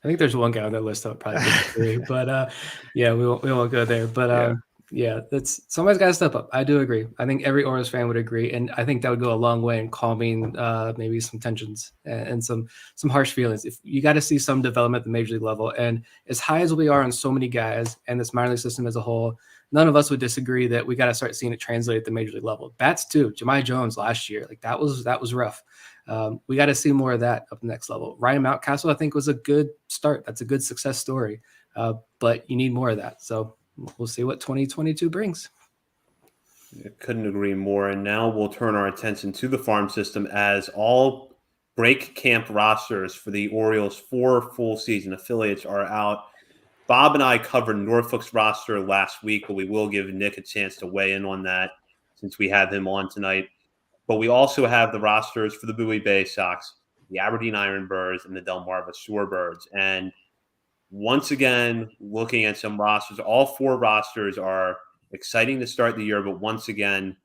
I think there's one guy on that list that would probably disagree, but yeah, we won't go there. But yeah, that's somebody's got to step up. I do agree. I think every Orioles fan would agree, and I think that would go a long way in calming maybe some tensions and some harsh feelings. If you got to see some development at the major league level, and as high as we are on so many guys and this minor league system as a whole, none of us would disagree that we got to start seeing it translate at the major league level. Bats too. Jahmai Jones last year, like that was rough. We got to see more of that up the next level. Ryan Mountcastle, I think, was a good start. That's a good success story, but you need more of that. So we'll see what 2022 brings. I couldn't agree more. And now we'll turn our attention to the farm system as all break camp rosters for the Orioles 4 full season affiliates are out. Bob and I covered Norfolk's roster last week, but we will give Nick a chance to weigh in on that since we have him on tonight. But we also have the rosters for the Bowie Bay Sox, the Aberdeen Ironbirds, and the Delmarva Shorebirds. And once again, looking at some rosters, all 4 rosters are exciting to start the year. But once again,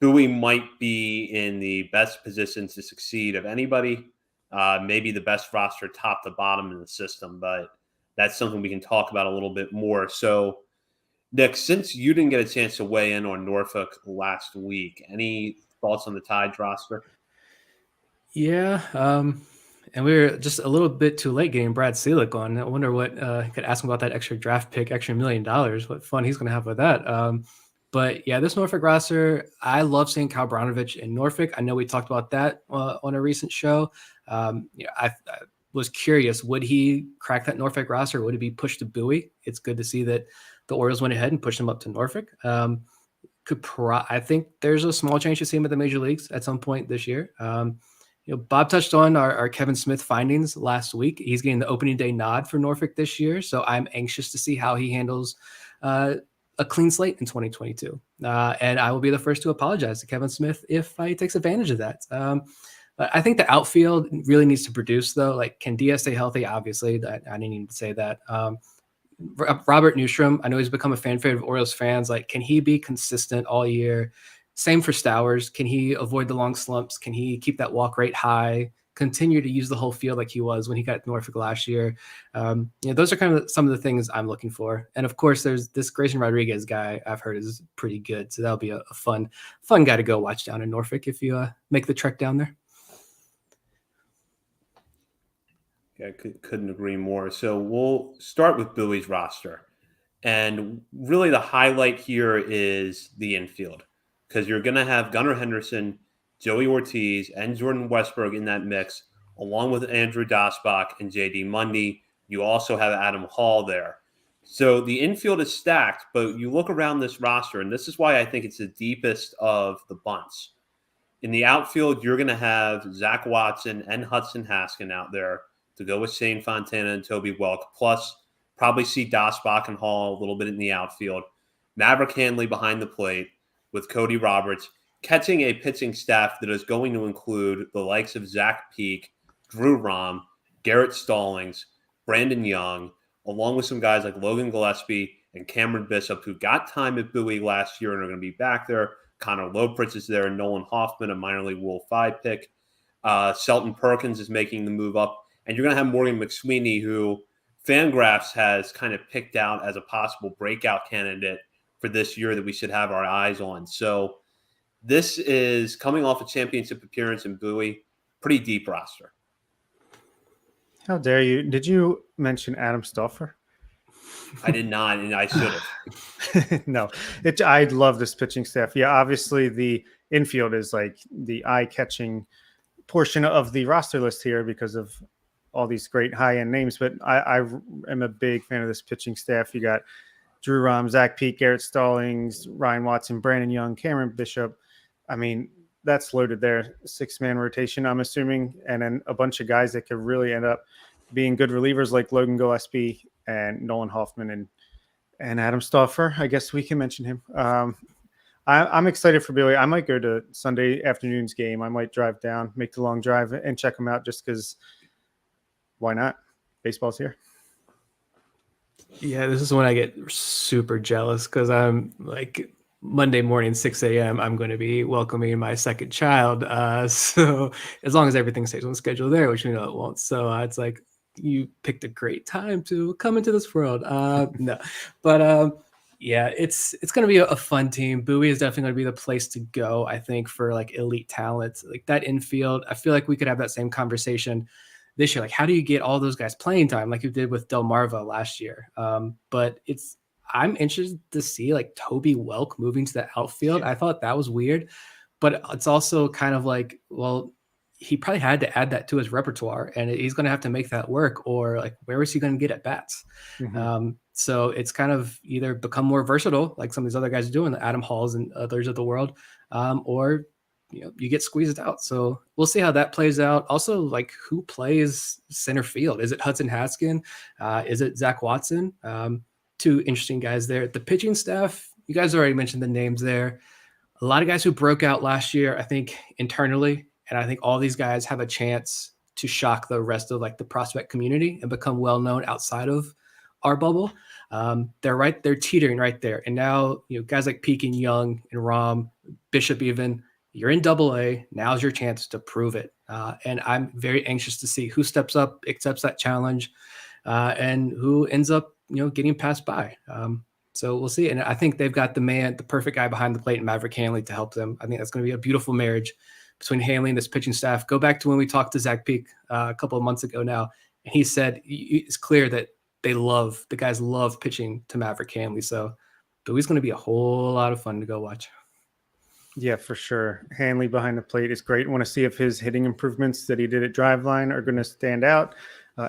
Bowie might be in the best position to succeed of anybody, maybe the best roster top to bottom in the system. But that's something we can talk about a little bit more. So, Nick, since you didn't get a chance to weigh in on Norfolk last week, any thoughts on the Tide's roster? Yeah, and we were just a little bit too late getting Brad Selick on. I wonder what could ask him about that extra draft pick, extra $1 million. What fun he's going to have with that. But yeah, this Norfolk roster, I love seeing Kyle Brownovich in Norfolk. I know we talked about that on a recent show. I was curious, would he crack that Norfolk roster? Would he be pushed to Bowie? It's good to see that the Orioles went ahead and pushed him up to Norfolk. I think there's a small chance to see him at the major leagues at some point this year. Bob touched on our Kevin Smith findings last week. He's getting the opening day nod for Norfolk this year, so I'm anxious to see how he handles a clean slate in 2022. And I will be the first to apologize to Kevin Smith if he takes advantage of that. But I think the outfield really needs to produce, though. Like, can Diaz stay healthy? Obviously, I didn't even say that. Robert Newstrom, I know he's become a fan favorite of Orioles fans. Like, can he be consistent all year? Same for Stowers. Can he avoid the long slumps? Can he keep that walk rate high? Continue to use the whole field like he was when he got Norfolk last year. Those are kind of some of the things I'm looking for. And of course, there's this Grayson Rodriguez guy I've heard is pretty good. So that'll be a fun guy to go watch down in Norfolk if you make the trek down there. I couldn't agree more. So we'll start with Bowie's roster. And really the highlight here is the infield because you're going to have Gunnar Henderson, Joey Ortiz, and Jordan Westberg in that mix, along with Andrew Dasbach and J.D. Mundy. You also have Adam Hall there. So the infield is stacked, but you look around this roster, and this is why I think it's the deepest of the bunts. In the outfield, you're going to have Zach Watson and Hudson Haskin out there to go with Shane Fontana and Toby Welk, plus probably see Dasbach and Hall a little bit in the outfield. Maverick Hanley behind the plate with Cody Roberts, catching a pitching staff that is going to include the likes of Zach Peak, Drew Rahm, Garrett Stallings, Brandon Young, along with some guys like Logan Gillespie and Cameron Bishop, who got time at Bowie last year and are going to be back there. Connor Lopritz is there, Nolan Hoffman, a minor league Rule 5 pick. Shelton Perkins is making the move up. And you're going to have Morgan McSweeney, who Fangraphs has kind of picked out as a possible breakout candidate for this year that we should have our eyes on. So this is coming off a championship appearance in Bowie, pretty deep roster. How dare you? Did you mention Adam Stauffer? I did not, and I should have. No, I love this pitching staff. Yeah, obviously the infield is like the eye-catching portion of the roster list here because of all these great high-end names. But I am a big fan of this pitching staff. You got Drew Rahm, Zach Peak, Garrett Stallings, Ryan Watson, Brandon Young, Cameron Bishop. I mean, that's loaded there. 6-man rotation, I'm assuming, and then a bunch of guys that could really end up being good relievers like Logan Gillespie and Nolan Hoffman and Adam Stauffer. I guess we can mention him. I'm excited for Billy. I might go to Sunday afternoon's game. I might drive down, make the long drive, and check him out just because why not? Baseball's here. Yeah, this is when I get super jealous because I'm like Monday morning, 6 a.m., I'm going to be welcoming my second child. So as long as everything stays on schedule there, which we know it won't. So it's like, you picked a great time to come into this world. No, but yeah, it's going to be a fun team. Bowie is definitely going to be the place to go, I think, for like elite talent. Like that infield, I feel like we could have that same conversation this year. Like, how do you get all those guys playing time like you did with Delmarva last year? But I'm interested to see like Toby Welk moving to the outfield. I thought that was weird, but it's also kind of like, well, he probably had to add that to his repertoire and he's going to have to make that work, or like, where is he going to get at bats? Mm-hmm. So it's kind of either become more versatile, like some of these other guys are doing, the Adam Halls and others of the world, or, you get squeezed out. So we'll see how that plays out. Also, like, who plays center field? Is it Hudson Haskin? Is it Zach Watson? Two interesting guys there. The pitching staff, you guys already mentioned the names there. A lot of guys who broke out last year, I think, internally. And I think all these guys have a chance to shock the rest of like the prospect community and become well-known outside of our bubble. They're teetering right there. And now, guys like Peak and Young and Rahm, Bishop even, you're in AA. Now's your chance to prove it. And I'm very anxious to see who steps up, accepts that challenge, and who ends up, getting passed by. So we'll see. And I think they've got the perfect guy behind the plate in Maverick Hanley to help them. I think that's going to be a beautiful marriage between Hanley and this pitching staff. Go back to when we talked to Zach Peak a couple of months ago now, and he said it's clear that the guys love pitching to Maverick Hanley. So Bowie's going to be a whole lot of fun to go watch. Yeah, for sure. Hanley behind the plate is great. I want to see if his hitting improvements that he did at Driveline are going to stand out.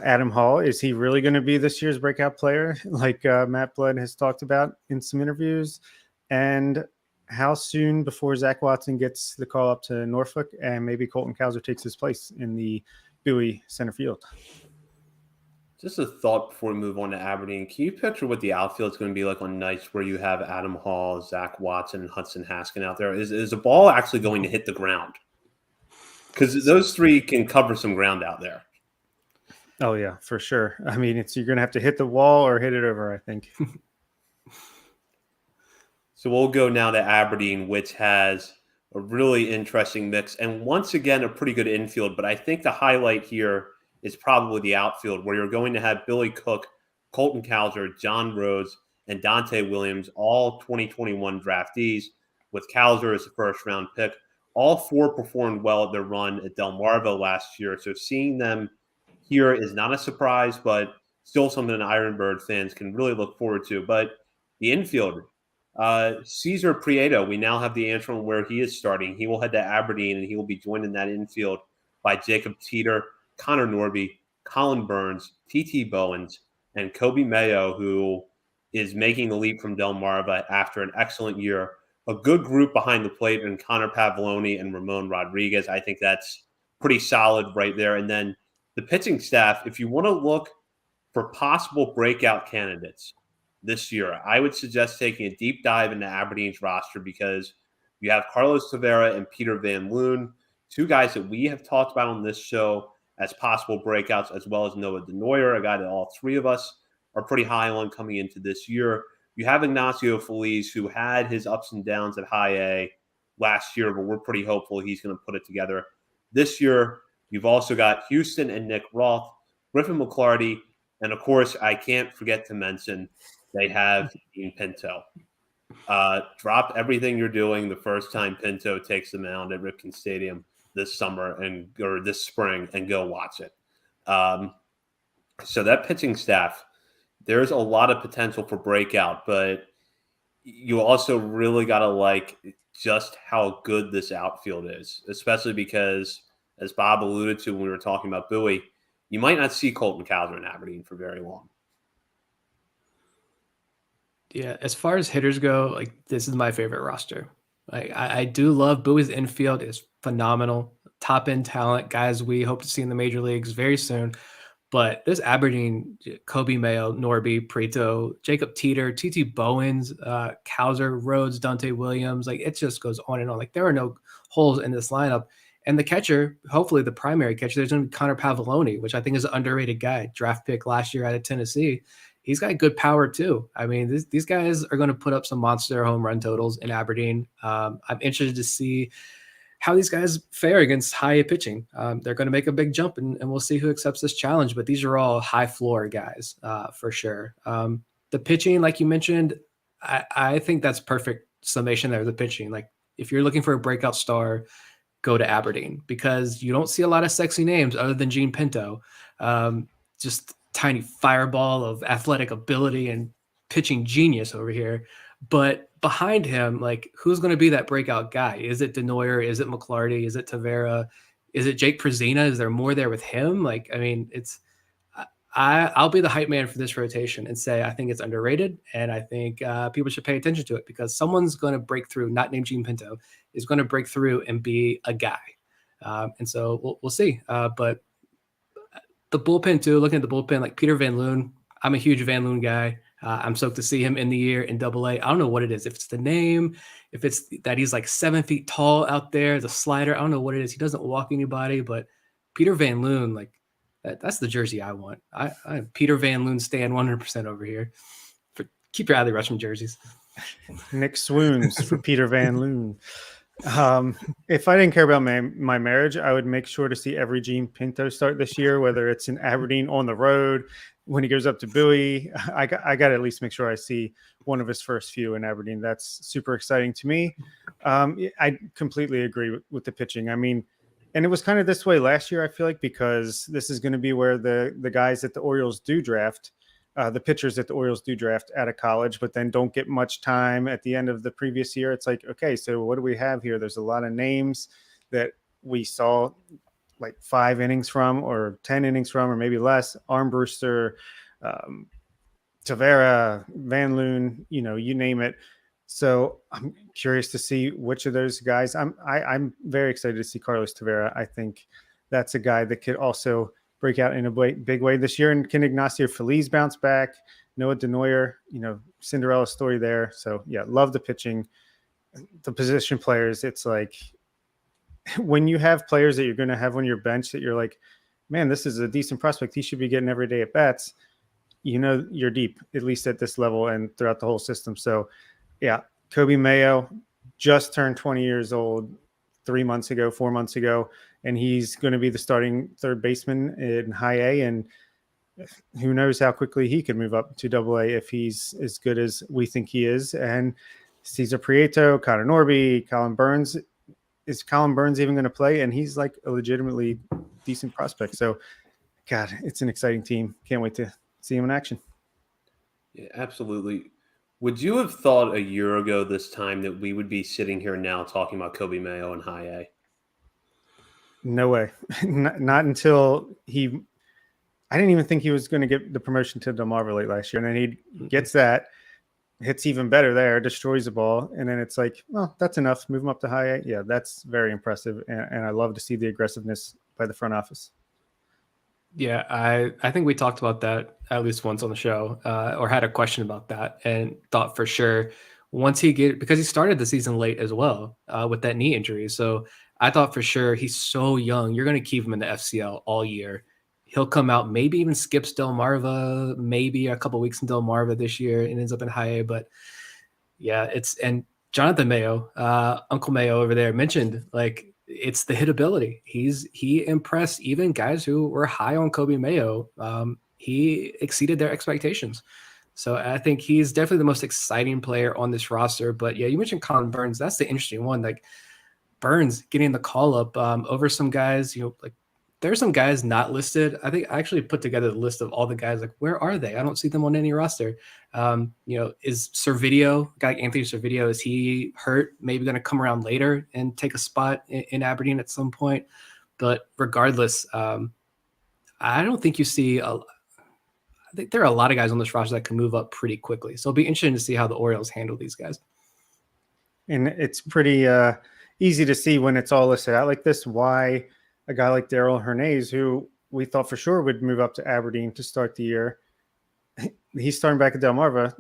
Adam Hall, is he really going to be this year's breakout player like Matt Blood has talked about in some interviews? And how soon before Zach Watson gets the call up to Norfolk and maybe Colton Cowser takes his place in the Bowie center field? Just a thought before we move on to Aberdeen. Can you picture what the outfield is going to be like on nights where you have Adam Hall, Zach Watson, and Hudson Haskin out there? Is the ball actually going to hit the ground? Because those three can cover some ground out there. Oh, yeah, for sure. I mean, you're going to have to hit the wall or hit it over, I think. So we'll go now to Aberdeen, which has a really interesting mix. And once again, a pretty good infield. But I think the highlight here is probably the outfield, where you're going to have Billy Cook, Colton Cowser, John Rhodes, and Dante Williams, all 2021 draftees, with Cowser as a first-round pick. All four performed well at their run at Delmarva last year. So seeing them here is not a surprise, but still something Ironbird fans can really look forward to. But the infield, Cesar Prieto, we now have the answer on where he is starting. He will head to Aberdeen, and he will be joined in that infield by Jacob Teeter, Connor Norby, Colin Burns, T.T. Bowens, and Kobe Mayo, who is making the leap from Delmarva after an excellent year. A good group behind the plate in Connor Pavoloni and Ramon Rodriguez. I think that's pretty solid right there. And then the pitching staff, if you want to look for possible breakout candidates this year, I would suggest taking a deep dive into Aberdeen's roster because you have Carlos Tavera and Peter Van Loon, two guys that we have talked about on this show as possible breakouts, as well as Noah Denoyer, a guy that all three of us are pretty high on coming into this year. You have Ignacio Feliz, who had his ups and downs at high A last year, but we're pretty hopeful he's going to put it together this year. You've also got Houston and Nick Roth, Griffin McClarty, and of course, I can't forget to mention they have Dean Pinto. Drop everything you're doing the first time Pinto takes the mound at Ripken Stadium this summer or this spring and go watch it. So that pitching staff, there's a lot of potential for breakout, but you also really got to like just how good this outfield is, especially because, as Bob alluded to when we were talking about Bowie, you might not see Colton Cowser in Aberdeen for very long. Yeah, as far as hitters go, like this is my favorite roster. Like I do love Bowie's infield is phenomenal, top end talent, guys we hope to see in the major leagues very soon. But this Aberdeen, Kobe Mayo, Norby, Prieto, Jacob Teeter, T.T. Bowens, Cowser, Rhodes, Dante Williams, like it just goes on and on. Like there are no holes in this lineup. And the catcher, hopefully the primary catcher, there's going to be Connor Pavoloni, which I think is an underrated guy. Draft pick last year out of Tennessee. He's got good power too. I mean, these guys are going to put up some monster home run totals in Aberdeen. I'm interested to see how these guys fare against high pitching. They're going to make a big jump, and we'll see who accepts this challenge. But these are all high floor guys for sure. The pitching, like you mentioned, I think that's perfect summation there. The pitching, like if you're looking for a breakout star, go to Aberdeen because you don't see a lot of sexy names other than Gene Pinto. Just tiny fireball of athletic ability and pitching genius over here. But behind him, like who's going to be that breakout guy? Is it Denoyer? Is it McClarty? Is it Tavera? Is it Jake Prezina? Is there more there with him? Like, I mean, I'll be the hype man for this rotation and say I think it's underrated, and I think people should pay attention to it because someone's going to break through, not named Gene Pinto, is going to break through and be a guy. And so we'll see. But the bullpen too, looking at the bullpen, like Peter Van Loon, I'm a huge Van Loon guy. I'm stoked to see him in the year in AA. I don't know what it is. If it's the name, if it's that he's like 7 feet tall out there, the slider, I don't know what it is. He doesn't walk anybody, but Peter Van Loon, like that's the jersey I want. I'm Peter Van Loon stand 100% over here. Keep your Adley Rushman jerseys. Nick swoons for Peter Van Loon. If I didn't care about my marriage, I would make sure to see every Gene Pinto start this year, whether it's in Aberdeen on the road, when he goes up to Bowie. I got to at least make sure I see one of his first few in Aberdeen. That's super exciting to me. I completely agree with the pitching. I mean, and it was kind of this way last year, I feel like, because this is going to be where the guys that the Orioles do draft, the pitchers that the Orioles do draft out of college, but then don't get much time at the end of the previous year. It's like, okay, so what do we have here? There's a lot of names that we saw like 5 innings from or 10 innings from, or maybe less. Armbruster, Tavera, Van Loon, you name it. So I'm curious to see which of those guys. I'm very excited to see Carlos Tavera. I think that's a guy that could also break out in a big way this year. And can Ignacio Feliz bounce back? Noah Denoyer, Cinderella story there. So yeah, love the pitching, the position players. It's like when you have players that you're going to have on your bench that you're like, man, this is a decent prospect. He should be getting every day at bats. You're deep, at least at this level and throughout the whole system. So yeah, Kobe Mayo just turned 20 years old 4 months ago, and he's going to be the starting third baseman in high A. And who knows how quickly he could move up to AA if he's as good as we think he is. And Cesar Prieto, Connor Norby, Colin Burns. Is Colin Burns even going to play? And he's like a legitimately decent prospect. So God, it's an exciting team. Can't wait to see him in action. Yeah, absolutely. Would you have thought a year ago this time that we would be sitting here now talking about Kobe Mayo and high A? No way. Not until he. I didn't even think he was going to get the promotion to Delmarva late last year, and then he gets that, hits even better there, destroys the ball, and then it's like, well, that's enough. Move him up to high A. Yeah, that's very impressive, and I love to see the aggressiveness by the front office. Yeah, I think we talked about that at least once on the show, or had a question about that, and thought for sure once because he started the season late as well with that knee injury. So I thought for sure he's so young. You're going to keep him in the FCL all year. He'll come out, maybe even skips Delmarva, maybe a couple weeks in Delmarva this year and ends up in high A. But yeah, and Jonathon Mayo, Uncle Mayo over there mentioned, like, it's the hitability. He impressed even guys who were high on Kobe Mayo. He exceeded their expectations. So I think he's definitely the most exciting player on this roster. But yeah, you mentioned Colin Burns. That's the interesting one. Like, Burns getting the call up over some guys, like, there's some guys not listed. I think I actually put together the list of all the guys. Like, where are they? I don't see them on any roster. Is Servideo, guy like Anthony Servideo, is he hurt? Maybe going to come around later and take a spot in Aberdeen at some point. But regardless, I don't think you see. I think there are a lot of guys on this roster that can move up pretty quickly. So it'll be interesting to see how the Orioles handle these guys. And it's pretty easy to see when it's all listed out like this why a guy like Daryl Hernandez, who we thought for sure would move up to Aberdeen to start the year, he's starting back at Delmarva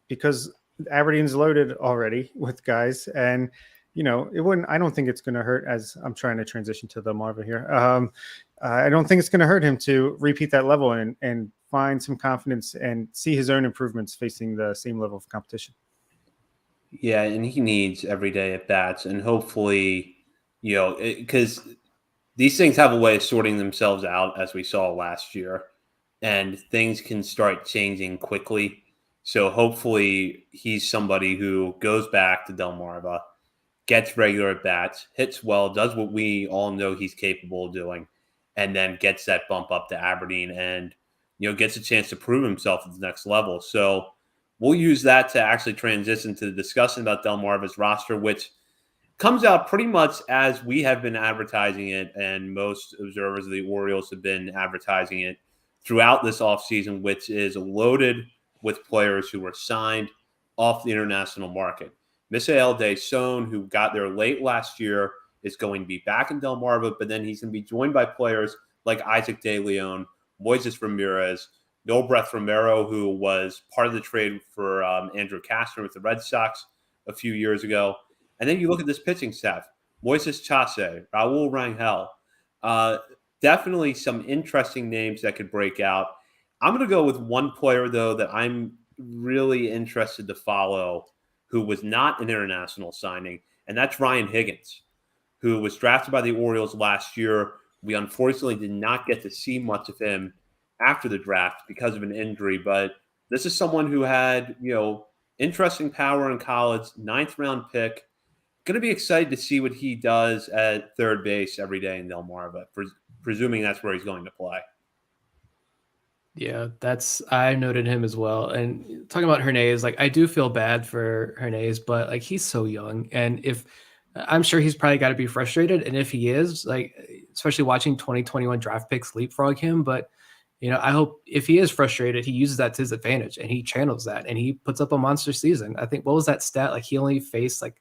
because Aberdeen's loaded already with guys. And, it wouldn't, I don't think it's going to hurt, as I'm trying to transition to Delmarva here. I don't think it's going to hurt him to repeat that level and find some confidence and see his own improvements facing the same level of competition. Yeah, and he needs everyday at bats, and hopefully, because these things have a way of sorting themselves out, as we saw last year, and things can start changing quickly. So hopefully he's somebody who goes back to Delmarva, gets regular at bats, hits well, does what we all know he's capable of doing, and then gets that bump up to Aberdeen and, gets a chance to prove himself at the next level. So we'll use that to actually transition to the discussion about Delmarva's roster, which comes out pretty much as we have been advertising it, and most observers of the Orioles have been advertising it throughout this offseason, which is loaded with players who were signed off the international market. Misael Deson, who got there late last year, is going to be back in Delmarva, but then he's going to be joined by players like Isaac De Leon, Moises Ramirez, Noelbreth Romero, who was part of the trade for Andrew Castner with the Red Sox a few years ago. And then you look at this pitching staff: Moises Chase, Raul Rangel. Definitely some interesting names that could break out. I'm going to go with one player, though, that I'm really interested to follow, who was not an international signing, and that's Ryan Higgins, who was drafted by the Orioles last year. We unfortunately did not get to see much of him after the draft because of an injury, but this is someone who had, interesting power in college, 9th round pick. Going to be excited to see what he does at third base every day in Delmarva, presuming that's where he's going to play. Yeah, I noted him as well. And talking about Hernandez, like, I do feel bad for Hernandez, but like, he's so young, and I'm sure he's probably got to be frustrated. And if he is, like, especially watching 2021 draft picks leapfrog him, but I hope if he is frustrated, he uses that to his advantage and he channels that and he puts up a monster season. I think, what was that stat? Like, he only faced like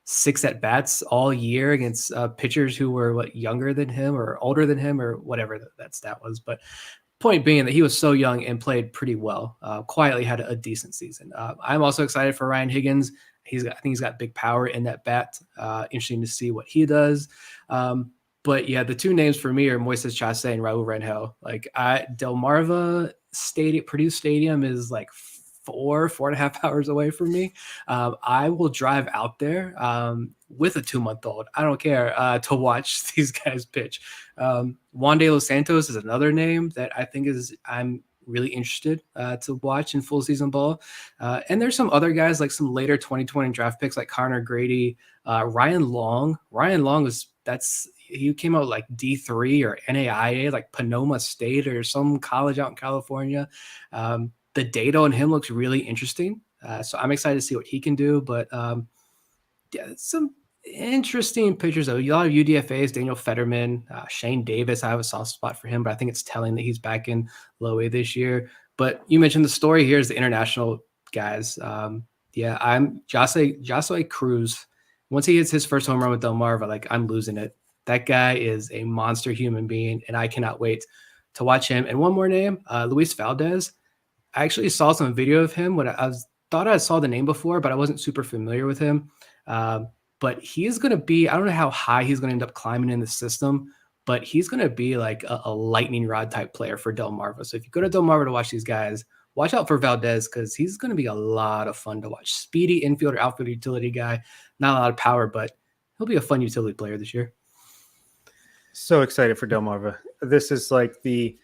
6 at bats all year against pitchers who were younger than him or older than him or whatever that stat was. But point being that he was so young and played pretty well, quietly had a decent season. I'm also excited for Ryan Higgins. I think he's got big power in that bat. Interesting to see what he does. But yeah, the two names for me are Moises Chase and Raul Rangel. Like, Delmarva Stadium, Purdue Stadium is like 4.5 hours away from me. I will drive out there with a 2-month-old. I don't care to watch these guys pitch. Juan De Los Santos is another name that I think I'm really interested to watch in full season ball. And there's some other guys like some later 2020 draft picks like Connor Grady, Ryan Long. Ryan Long he came out like D3 or NAIA, like Panoma State or some college out in California. The data on him looks really interesting. So I'm excited to see what he can do. But yeah, some interesting pitchers, though. A lot of UDFAs, Daniel Fetterman, Shane Davis. I have a soft spot for him, but I think it's telling that he's back in low A this year. But you mentioned the story here is the international guys. I'm Josue Cruz. Once he hits his first home run with Delmarva, like I'm losing it. That guy is a monster human being, and I cannot wait to watch him. And one more name, Luis Valdez. I actually saw some video of him when thought I saw the name before, but I wasn't super familiar with him. But he's going to be, I don't know how high he's going to end up climbing in the system, but he's going to be like a lightning rod type player for Delmarva. So if you go to Delmarva to watch these guys, watch out for Valdez because he's going to be a lot of fun to watch. Speedy infield or outfield utility guy, not a lot of power, but he'll be a fun utility player this year. So excited for Delmarva. This is like the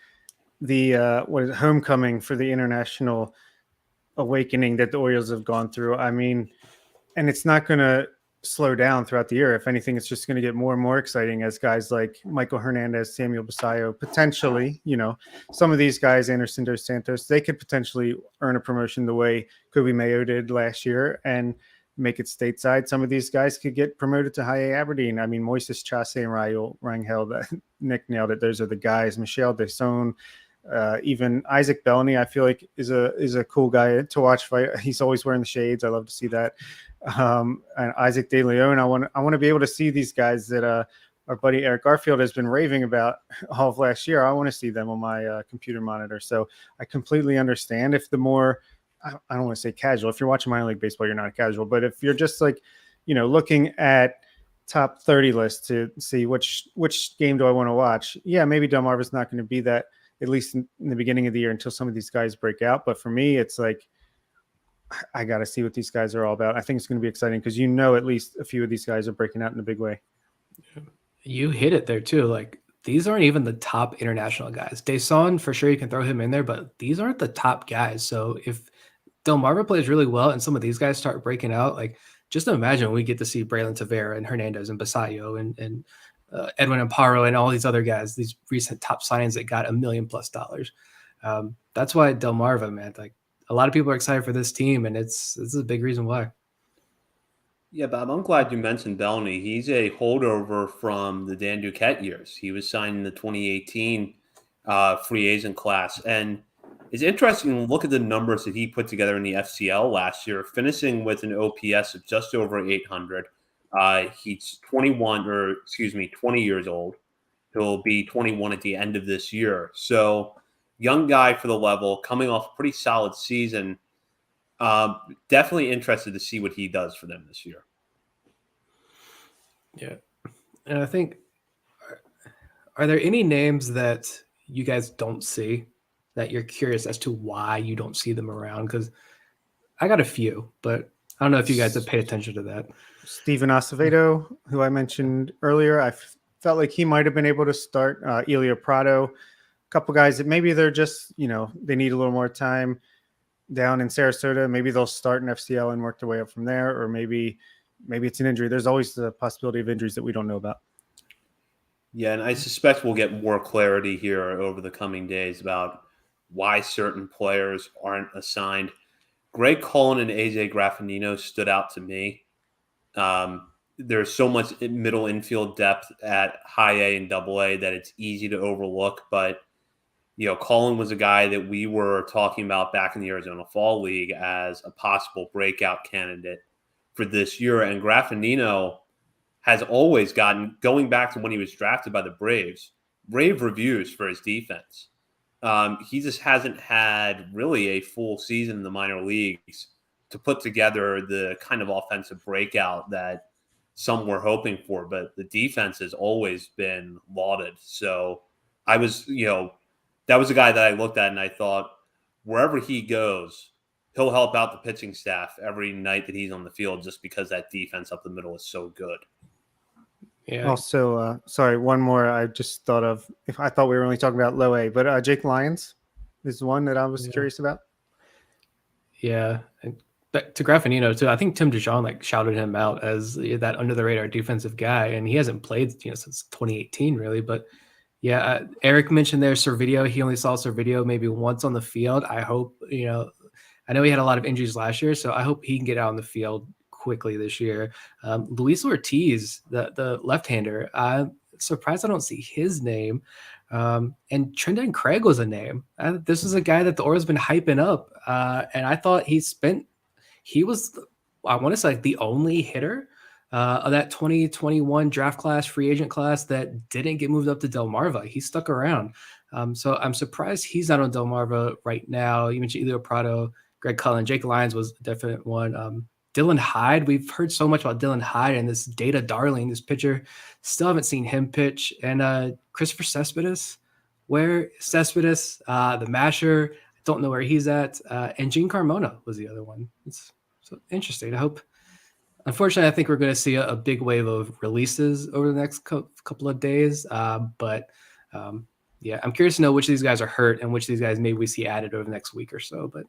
homecoming for the international awakening that the Orioles have gone through. I mean, and it's not going to slow down throughout the year. If anything, it's just going to get more and more exciting as guys like Michael Hernandez, Samuel Basayo, potentially, some of these guys, Anderson Dos Santos, they could potentially earn a promotion the way Kobe Mayo did last year and make it stateside. Some of these guys could get promoted to High A Aberdeen. I mean, Moises Chase and Raul Rangel, Nick nailed it. Those are the guys. Michel Desaune, even Isaac Bellany, I feel like is a cool guy to watch fight. He's always wearing the shades. I love to see that. And Isaac De Leon. I want to be able to see these guys that our buddy Eric Garfield has been raving about all of last year. I want to see them on my computer monitor. So I completely understand if the more, I don't want to say casual. If you're watching minor league baseball, you're not a casual. But if you're just like, looking at top 30 lists to see which game do I want to watch, yeah, maybe Delmarva's not going to be that, at least in the beginning of the year until some of these guys break out. But for me, it's like, I got to see what these guys are all about. I think it's going to be exciting because at least a few of these guys are breaking out in a big way. You hit it there too. Like these aren't even the top international guys. Desaune, for sure, you can throw him in there, but these aren't the top guys. So if Delmarva plays really well and some of these guys start breaking out, like just imagine we get to see Braylon Tavera and Hernandez and Basayo and Edwin Amparo and all these other guys, these recent top signings that got $1 million+. That's why Delmarva, man, like a lot of people are excited for this team, and this is a big reason why. Yeah, Bob, I'm glad you mentioned Bellany. He's a holdover from the Dan Duquette years. He was signed in the 2018 free agent class, and it's interesting to look at the numbers that he put together in the FCL last year, finishing with an OPS of just over 800. He's 20 years old. He'll be 21 at the end of this year. So young guy for the level, coming off a pretty solid season. Definitely interested to see what he does for them this year. Yeah. And I think, are there any names that you guys don't see that you're curious as to why you don't see them around? Because I got a few, but I don't know if you guys have paid attention to that. Steven Acevedo, who I mentioned earlier, I felt like he might have been able to start. Elio Prado, a couple guys that maybe they're just, they need a little more time down in Sarasota. Maybe they'll start in FCL and work their way up from there, or maybe it's an injury. There's always the possibility of injuries that we don't know about. Yeah, and I suspect we'll get more clarity here over the coming days about why certain players aren't assigned. Greg Cullen and AJ Graffinino stood out to me. There's so much middle infield depth at high A and double A that it's easy to overlook. But, Cullen was a guy that we were talking about back in the Arizona Fall League as a possible breakout candidate for this year. And Graffinino has always gotten, going back to when he was drafted by the Braves, rave reviews for his defense. He just hasn't had really a full season in the minor leagues to put together the kind of offensive breakout that some were hoping for, but the defense has always been lauded. So I was, that was a guy that I looked at and I thought wherever he goes, he'll help out the pitching staff every night that he's on the field just because that defense up the middle is so good. Yeah. Also, sorry, one more I just thought of. I thought we were only talking about low A, but Jake Lyons, is one that I was curious about. Yeah. And to Graffinino too, I think Tim DeJong shouted him out as that under the radar defensive guy, and he hasn't played since 2018 really. But yeah, Eric mentioned there Servideo. He only saw Servideo maybe once on the field. I hope I know he had a lot of injuries last year, so I hope he can get out on the field quickly this year. Luis Ortiz, the left-hander, I'm surprised I don't see his name. And Trendon Craig was a name. This is a guy that the Orioles been hyping up, and I thought he was, I want to say, the only hitter of that 2021 draft class, free agent class that didn't get moved up to Delmarva. He stuck around. So I'm surprised he's not on Delmarva right now. You mentioned Elio Prado, Greg Cullen, Jake Lyons was a definite one. Dylan Hyde, we've heard so much about Dylan Hyde and this data darling, this pitcher. Still haven't seen him pitch. And Christopher Cespedes, the masher, I don't know where he's at. And Gene Carmona was the other one. It's so interesting. Unfortunately, I think we're going to see a big wave of releases over the next couple of days. But I'm curious to know which of these guys are hurt and which of these guys maybe we see added over the next week or so. But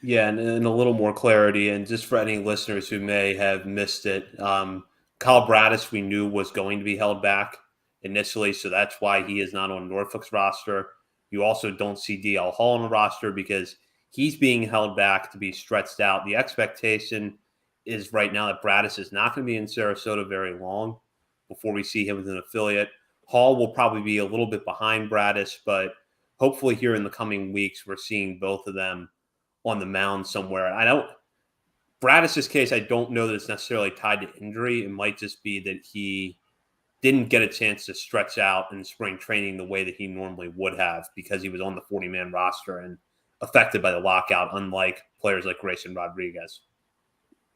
yeah, and a little more clarity, and just for any listeners who may have missed it, Kyle Bratis we knew was going to be held back initially, so that's why he is not on Norfolk's roster. You also don't see DL Hall on the roster because he's being held back to be stretched out. The expectation is right now that Bratis is not going to be in Sarasota very long before we see him with an affiliate. Hall will probably be a little bit behind Bratis, but hopefully here in the coming weeks we're seeing both of them on the mound somewhere. Bratis' case, I don't know that it's necessarily tied to injury. It might just be that he didn't get a chance to stretch out in spring training the way that he normally would have because he was on the 40-man roster and affected by the lockout, unlike players like Grayson Rodriguez.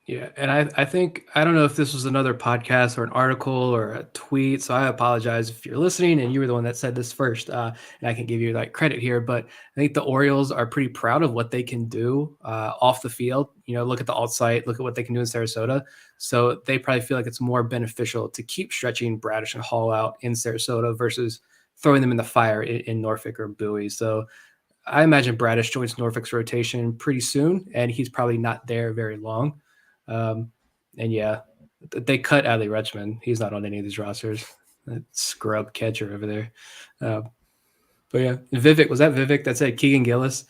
Yeah, and I think, I don't know if this was another podcast or an article or a tweet, so I apologize if you're listening and you were the one that said this first, and I can give you credit here, but I think the Orioles are pretty proud of what they can do off the field. Look at the alt site, look at what they can do in Sarasota. So they probably feel like it's more beneficial to keep stretching Bradish and Hall out in Sarasota versus throwing them in the fire in Norfolk or Bowie. So I imagine Bradish joins Norfolk's rotation pretty soon, and he's probably not there very long. And yeah, they cut Adley Rutschman. He's not on any of these rosters. That scrub catcher over there. But yeah, Vivek, was that Vivek that said Keegan Gillis?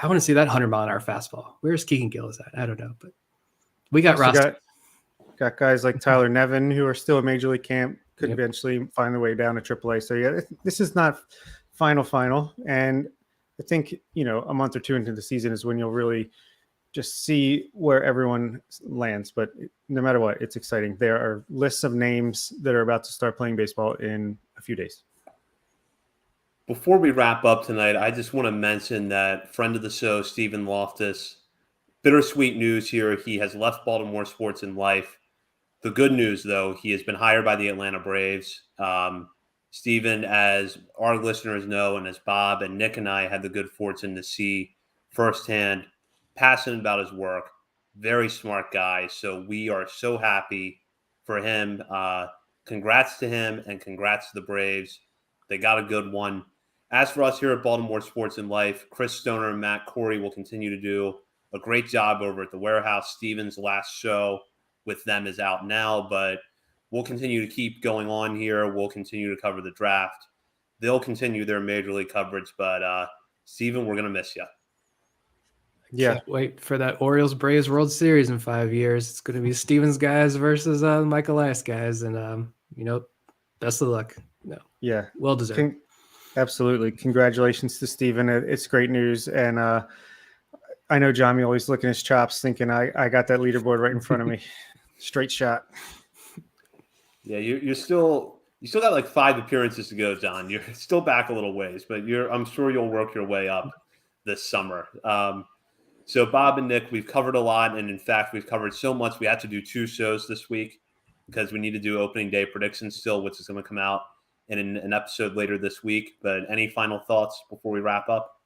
I want to see that 100-mile-an-hour fastball. Where's Keegan Gillis at? I don't know, but we got roster. Got guys like Tyler Nevin who are still at Major League camp, could eventually find their way down to AAA. So yeah, this is not final. And I think, a month or two into the season is when you'll really just see where everyone lands. But no matter what, it's exciting. There are lists of names that are about to start playing baseball in a few days. Before we wrap up tonight, I just want to mention that friend of the show, Stephen Loftus, bittersweet news here. He has left Baltimore Sports and Life. The good news, though, he has been hired by the Atlanta Braves. Stephen, as our listeners know, and as Bob and Nick and I had the good fortune to see firsthand, passionate about his work, very smart guy. So we are so happy for him. Congrats to him and congrats to the Braves. They got a good one. As for us here at Baltimore Sports and Life, Chris Stoner and Matt Corey will continue to do a great job over at the warehouse. Steven's last show with them is out now, but we'll continue to keep going on here. We'll continue to cover the draft. They'll continue their major league coverage, but Steven, we're going to miss you. Yeah. Can't wait for that Orioles Braves World Series in 5 years. It's going to be Stevens guys versus Mike Elias guys. And, best of luck. No. Yeah. Well deserved. Absolutely. Congratulations to Steven. It's great news. And I know Johnny always looking his chops thinking I got that leaderboard right in front of me. Straight shot. Yeah, you still got like 5 appearances to go, John. You're still back a little ways, but I'm sure you'll work your way up this summer. So Bob and Nick, we've covered a lot, and in fact, we've covered so much. We had to do 2 shows this week because we need to do opening day predictions still, which is going to come out in an episode later this week. But any final thoughts before we wrap up?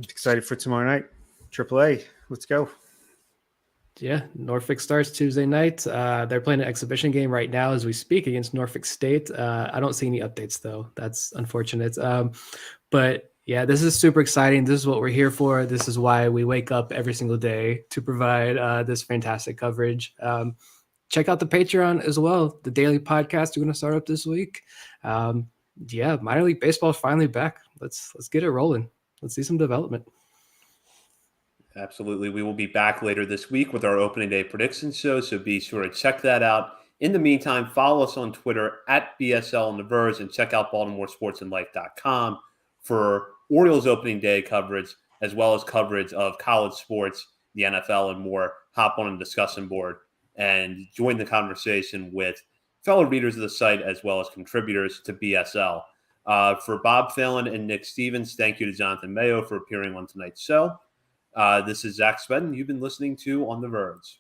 Excited for tomorrow night. AAA. Let's go. Yeah, Norfolk starts Tuesday night. They're playing an exhibition game right now as we speak against Norfolk State. I don't see any updates though. That's unfortunate. But yeah, this is super exciting. This is what we're here for. This is why we wake up every single day to provide this fantastic coverage. Check out the Patreon as well. The daily podcast we're going to start up this week. Yeah, minor league baseball is finally back. Let's get it rolling. Let's see some development. Absolutely. We will be back later this week with our opening day prediction show, so be sure to check that out. In the meantime, follow us on Twitter at BSL on the Verge and check out BaltimoreSportsAndLife.com for Orioles opening day coverage, as well as coverage of college sports, the NFL, and more. Hop on a discussion board and join the conversation with fellow readers of the site as well as contributors to BSL. For Bob Phelan and Nick Stevens, thank you to Jonathan Mayo for appearing on tonight's show. This is Zach Spedden. You've been listening to On the Verge.